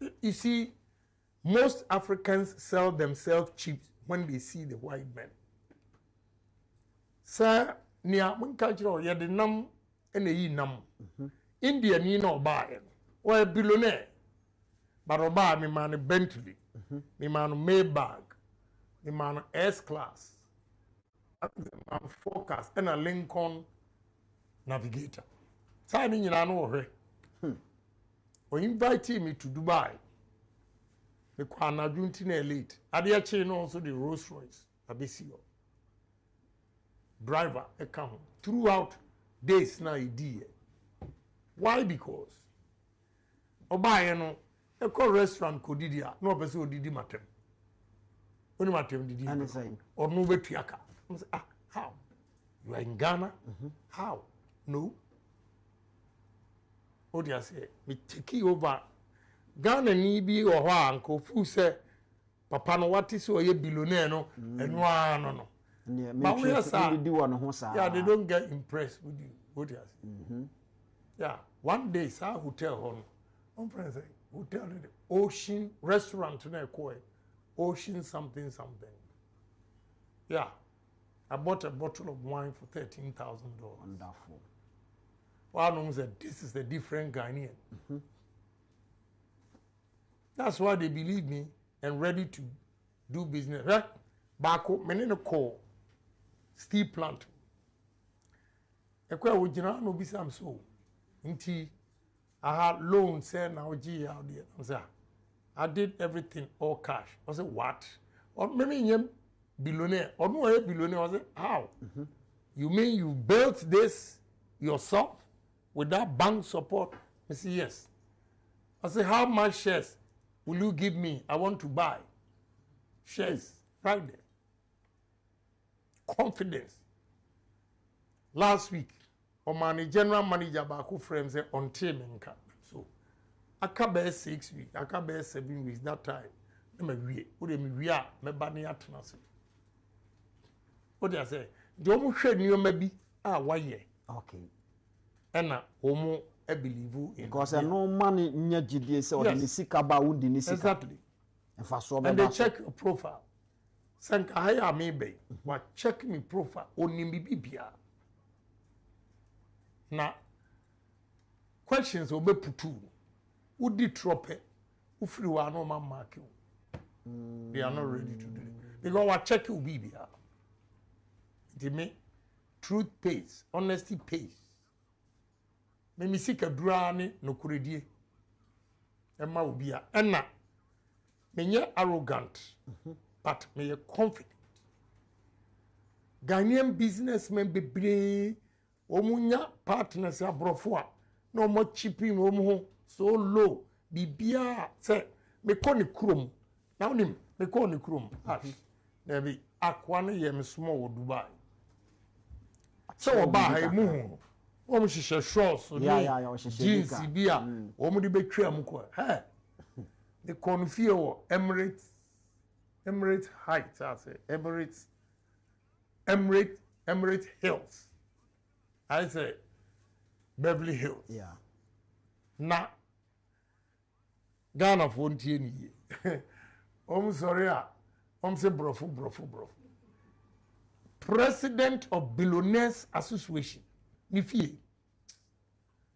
Speaker 2: is. You see. Most Africans sell themselves cheap when they see the white men. Sir, near one culture, you the num and a num. India ni no buy or a billionaire. But I buy me man a Bentley, me man a Maybach, me man a S-Class, a Focus, and a Lincoln Navigator. Signing in an over. Or inviting me to Dubai. The Kwana Juntina Elite. Adia chain also the Rolls Royce. Abesio. Driver account. Throughout days na idea. Why? Because Obayano, a call restaurant Kodidia, no person did matem. Only matem did you or no betiaka. How? You are in Ghana? How? No. What do you say? Me take over. Ghana ni bi o ho anko fu se papa no wati so ye billionaire no eno no but we are yeah they don't get impressed with you what you say yeah one day sa hotel on friends say hotel Ocean restaurant na call Ocean something. Yeah. I bought a bottle of wine for $13,000.
Speaker 1: Wonderful.
Speaker 2: One of them said, this is the different Ghanaian. That's why they believe me and ready to do business. Right? Back up, many no call steel plant. Ekwa wojina no bi sam so. Nti I had loans say now G out there. I said, I did everything all cash. I said, what? Or maybe him billionaire. Or no a billionaire. I said, how? You mean you built this yourself without bank support? I said, yes. I said, how much shares will you give me? I want to buy shares right there. Confidence. Last week, my general manager back frame said on team inka. So I can't bear 6 weeks, I can't bear 7 weeks that time. Me bani atnase. What do I say? The omu share new maybe 1 year.
Speaker 1: Okay.
Speaker 2: And na omu believe in.
Speaker 1: Because no money nya GDA say or the sika ba wo di sika.
Speaker 2: Exactly.
Speaker 1: And
Speaker 2: they check your profile. Sanka haya me be. Wa check me profile oni mi bibia. Na questions obe putu. Udi trope. Ufri wa no ma mark you. They are not ready to do it. Because wa check you bibia. It me truth pays, honesty pays. Me misika dura ni no kuredie. Emma obia. Enna me arrogant, but me confident. Ghanaian businessmen bebre omunya partners abrofo a no mo chipping omu so low bibia say me ko ne krom na onim me ko ne krom na bi akwa no ye me small wo Dubai so oba ha mu omu hihye shorts so jeans bia omu de betwa mu ko the confio Emirates Heights, I say Emirates Hills. I say Beverly Hills.
Speaker 1: Yeah.
Speaker 2: Na Ghana fontie ni. Sorry say brofu. President of Billionaires Association. Ni fie.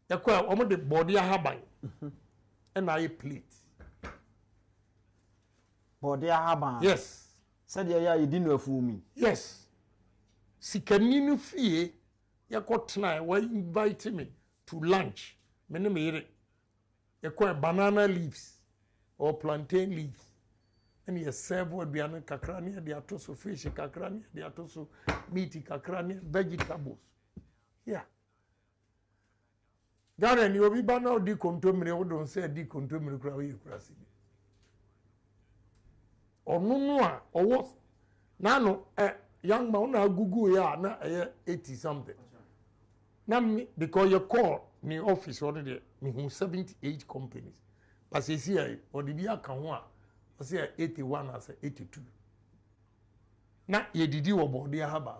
Speaker 2: Yakwa de body ahaban. And I plate.
Speaker 1: Body ahaban.
Speaker 2: Yes.
Speaker 1: Said ya you didn't know for me.
Speaker 2: Yes. Sikani no fie yakotna wa invite me to lunch. Me no me yakwa banana leaves or plantain leaves. And you serve what be an kakrania de atoso fish kakrania de atoso meat kakrania vegetables. Yeah. Garen you be bana di kontomire we don't say di kontomire kra we kurasi. Onu a owo na no young man na gugu ya na 80 something na me because you call me office already me who 78 companies but say here or the bia kan ho a say 81 as 82 na ye didi wo body haba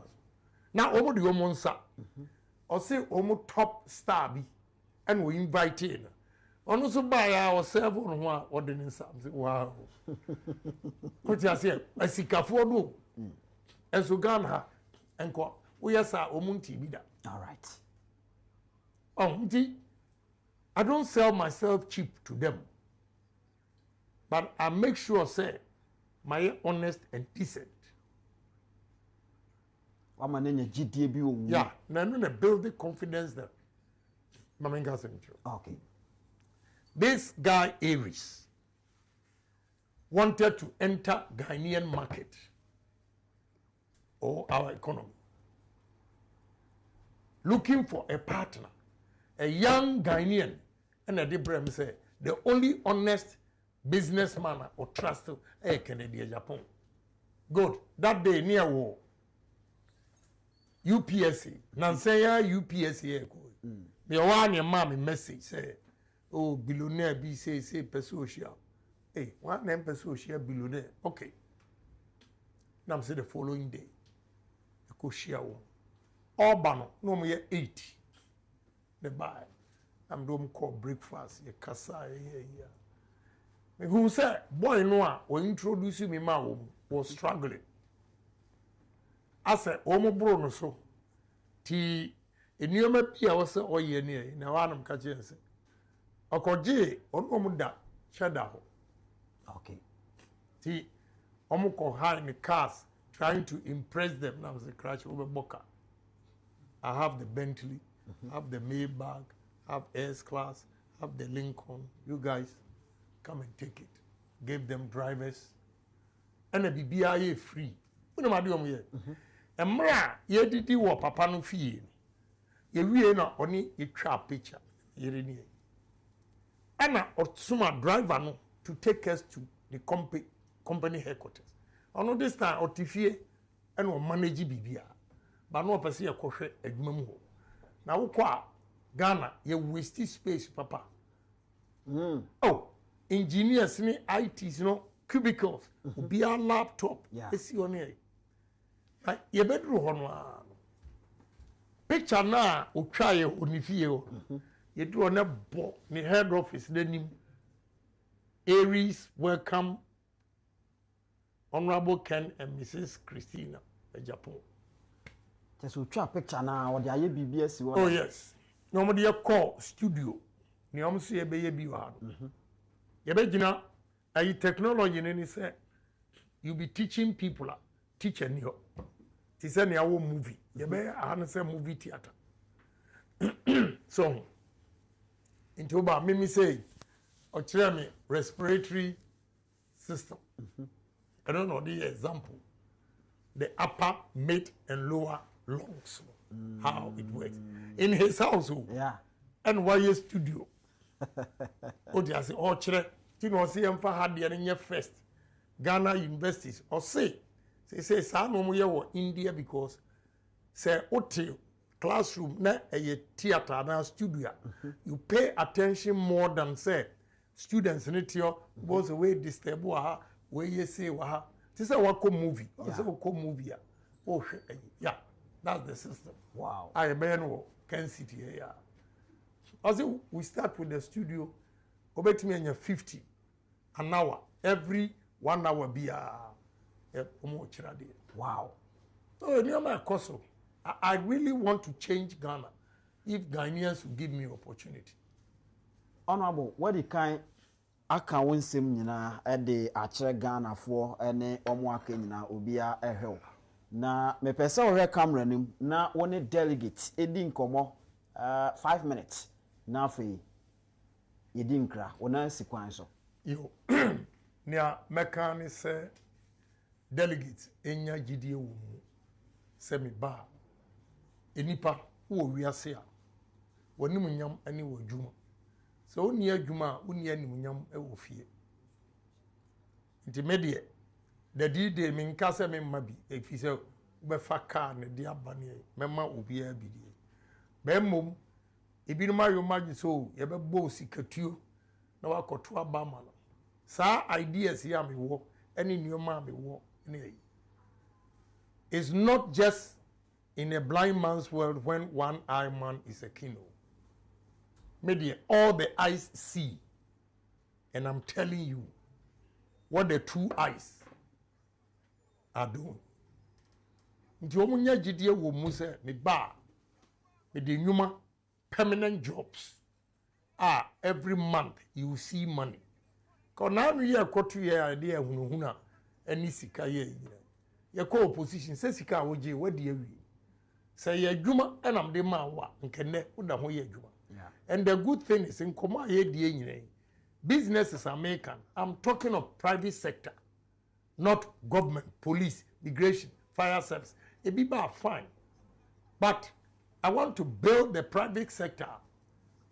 Speaker 2: na omo de omo nsa o say omo top star bi and we invite in ono so ba ya o serve on ho a o de nsa say wow what you say asikafo do and so Ghana and ko we are sa omunti bi da.
Speaker 1: All right.
Speaker 2: I don't sell myself cheap to them. But I make sure say my honest and decent. Yeah, na build the confidence that
Speaker 1: okay.
Speaker 2: This guy Aries wanted to enter Ghanaian market or our economy, looking for a partner, a young Ghanaian, and a Debrem say the only honest businessman or trust Kennected Agyapong. Good. That day near war, UPSC, Nansaya UPSC. Me one your mommy message say, oh billionaire be say persocial. Hey, one name persocial billionaire. Okay. Now say the following day. Ko share one. Urbano, no me 80. The buy. I'm doing call breakfast. Ye kasa here. who said boy no or introduce me ma was struggling. I said bro no so ti enioma pia was oye ne na wanam ka chense okoje onomu da cheda ho.
Speaker 1: Okay.
Speaker 2: Ti omuko high in the cars trying to impress them. Now was a crash over Boca. I have the Bentley, have the Maybach, have S-Class, have the Lincoln. You guys come and take it. Gave them drivers. And a BBIA free. What am I doing here? And Mra, ye did you what Papa no fee. Ye we na only a trap picture. Ye renew. Anna or Suma driver no to take us to the company headquarters. I know this time or Tifie and will manage BBA. But no person a coche edmum. Now qua Ghana, you waste space, Papa. Oh, engineers ni ITs, cubicles, be a laptop.
Speaker 1: Yeah.
Speaker 2: See on here. Like your bedroom one. Picture now, or try you you do on a board, the head office, then Aries, welcome. Honorable Ken and Mrs. Christina Agyapong.
Speaker 1: Just we try picture now or the BBS.
Speaker 2: Oh yes. Nobody a call studio. Ni omsi ebe ye bi wa. Ye be gina ayi technology ni say you be teaching people teacher ni ho. Ti say na wo movie. Ye be an say movie theater. So into ba me say o kire me respiratory system. I don't know the example. The upper, mid, and lower lungs. How it works. In his household.
Speaker 1: Yeah.
Speaker 2: And why studio. Oh, they say, oh, chere. You know, see, I'm for hard year first. Ghana universities. Or say, sa no mo India because say, hotel, classroom, na a theater, na studio. You pay attention more than say, students in it, was away disturb where you say, wow, this is a wako movie. It's a wako movie. Oh, yeah, that's the system.
Speaker 1: Wow.
Speaker 2: I know Ken City here. Also, we start with the studio. Obet me 50 an hour. Every 1 hour be a
Speaker 1: wow.
Speaker 2: So near my course, I really want to change Ghana if Ghanaians will give me opportunity.
Speaker 1: Honorable, what the kind aka wonsem nyina de akere Ghana fo ene omo aka nyina obia ehwe na me pese ohwe camera nim na woni delegate edi nkomo 5 minutes na afi yedi nkra wona sikwan so
Speaker 2: yo nia mekani se delegate enya gidie wo mu se me ba enipa wo wiase a woni munyam ani wo dwuma so woni adwuma woni animunyam e wo fie intermediate the day me nka se me mma bi efi se be fa car ne dia bane mema obi a bi die be mom ebi no mayo magi so ye be bo sikatuo na wakoto abama no sa ideas ya me wo any nyoma me wo ne is not just in a blind man's world when one eye man is a king. Maybe all the eyes see. And I'm telling you what the two eyes are doing. Nti omunya gidie wo mu se me ba me de nyuma permanent jobs. Every month you see money. Cause now we are kotu ye idea hunu any sika ye. Ye ko opposition say sika woje wadi awi. Say ye adwuma enam de ma wa nkene uda ho ye adwuma. And the good thing is in Koma businesses are making. I'm talking of private sector, not government, police, immigration, fire service. It be fine. But I want to build the private sector.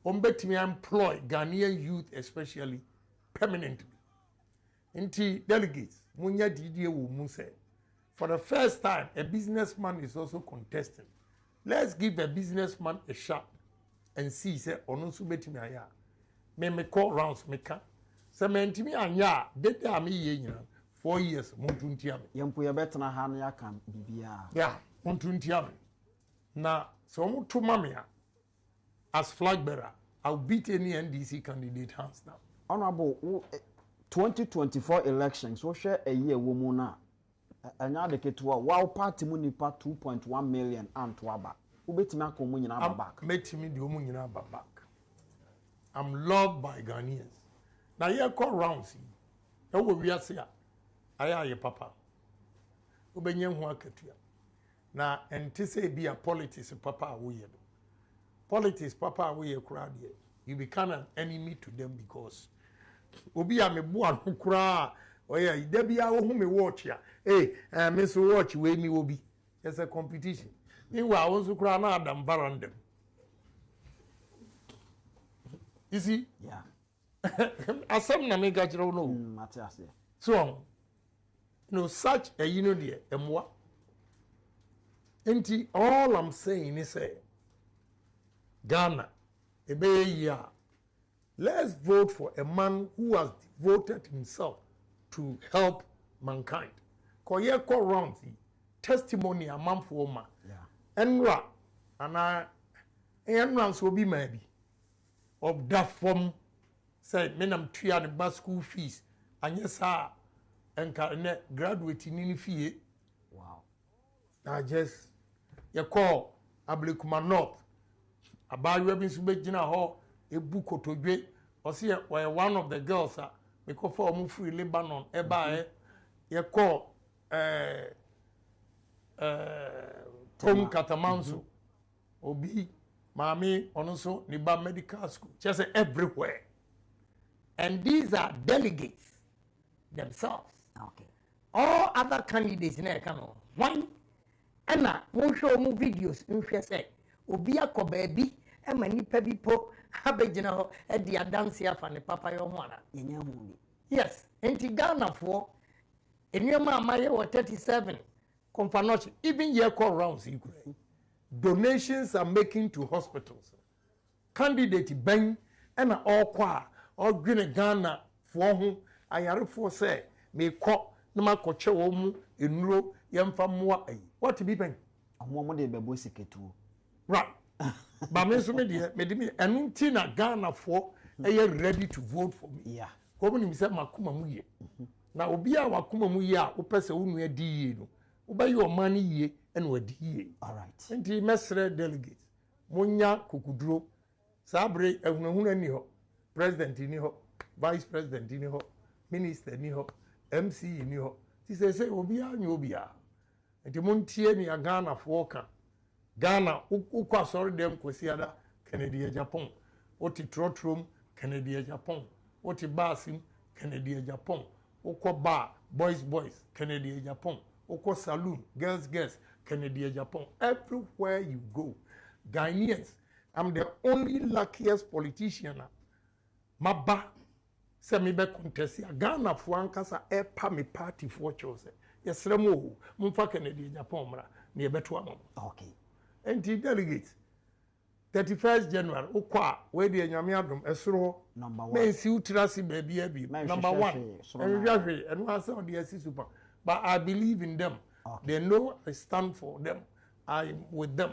Speaker 2: Bet me employ Ghanaian youth especially permanently. Inti delegates, munya didiye wo mu say. For the first time, a businessman is also contesting. Let's give a businessman a shot and see say ono so betimi aya. Me call rounds me can. Say me ntimi anya dede am ye nyina 4 years montuntia me.
Speaker 1: Yempo ye betena ha no yakam bibia.
Speaker 2: Yeah, montuntia me. Na so mo to mame as flag bearer, I'll beat any NDC candidate hands down.
Speaker 1: Honorable 2024 elections so share a year woman na anya de ketua wow party mu nipa 2.1 million anto aba ubetimi akomu nyina aba back
Speaker 2: metimi de omu nyina aba back. I'm loved by Ghanaians. Na ye call rounds e wo wiase a aya papa obenye ho akatua na ente say be a politics papa wo ye politics papa wo ye kura de you become an enemy to them because obi a mebo an kura oya ida bia wo hu me watch ya me so watch we mi obi it's a competition meanwhile wo so kura na adam barandem you see
Speaker 1: yeah
Speaker 2: asem na me ga kire no
Speaker 1: Matthias
Speaker 2: so such a there emwa enti all I'm saying is Ghana year let's vote for a man who has devoted himself to help mankind. Koye ko round testimony a man for ma. Yeah. Enra ana enra so bi ma bi. Of that form said menam tua the bus school fees anya sa enka ne graduate ni fee.
Speaker 1: Wow.
Speaker 2: I just you call Ablikuma North. Abayu bi so be gina ho ebu kotodwe o se one of the girls because for mu free Lebanon eba ye call Tom Katamanso obi mami onoso ni ba medical school just everywhere, and these are delegates themselves.
Speaker 4: Okay, all other candidates na kano why ana won show mu videos nhwe say obi akoba bi ema nipa bi po abegina ho e dia dance afa ne papa yo ho ana yenya hu bi. Yes, enti Ghana for enyema amaye wo 37 confanoche
Speaker 2: even year call rounds equal donations are making to hospitals. Candidate ben and all kwa all green Ghana for whom ayare for say me ko na makoche wo mu enuro yemfa moa ai what be ben
Speaker 1: amomo de bebo siketu
Speaker 2: right. But me so me de enu ti na Ghana for ready to vote for me.
Speaker 1: Yeah.
Speaker 2: Ko me say makuma mu ye. Na obi a wakuma mu ye a wo pese wo nu adi ye no. Wo ba ye o man ye ene wadi ye.
Speaker 1: All right.
Speaker 2: Enti mesre delegate. Monya kokuduro. Sabre ehunahuna ni ho. President ni ho. Vice president ni ho. Minister ni ho. MC ni ho. Ti say obi a nyo obi a. Enti montie ni Ghana for kan. Ghana ukwa sorry dem kwesiada Kennedy Agyapong oti trotrom Kennedy Agyapong oti basim Kennedy Agyapong ukwa bar boys Kennedy Agyapong ukwa saloon girls Kennedy Agyapong everywhere you go Ghanaians I'm the only luckiest politician maba se me be contest Ghana fo ankasa epa me party for chose yesremo mumfa Kennedy Agyapong mra na yebeto am.
Speaker 1: Okay.
Speaker 2: And the delegates 31st January ukwa we de anyame adom esoro
Speaker 1: number 1
Speaker 2: men si utrasi baby abi number 1 and we and one say the AC super but I believe in them. Okay. They know I stand for them. I'm with them.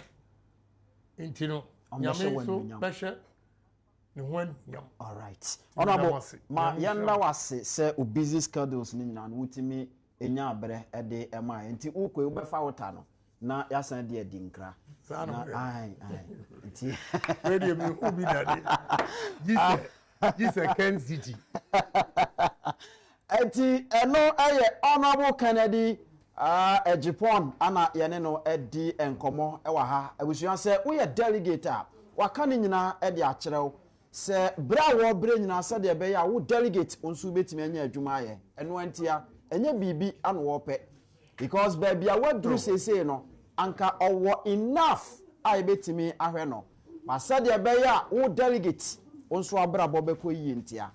Speaker 2: Intino nyame so beshe ni hwan nyam.
Speaker 1: All right. Honorable ma yanda wase say o busy schedules ni nyina wutimi enya abre ede ema enti ukwe ubefa wota no na yasan de adinkra na ai nti
Speaker 2: radio me who be that Jesus Ken City
Speaker 1: enti eno aye honorable Kennedy Agyapong ana yene no edi enkomo ewa ha abusuan se wo ye delegate a waka ni nyina edi a kirew se bra wo bre nyina se de be ya wo delegate onsu betimi anya adwuma aye eno antia enye bibi ano wo pe because baby a wadru sese no anka owo enough ai betimi ahwe no ma se de be ya wo delegate onsu abra bo be ko yi ntia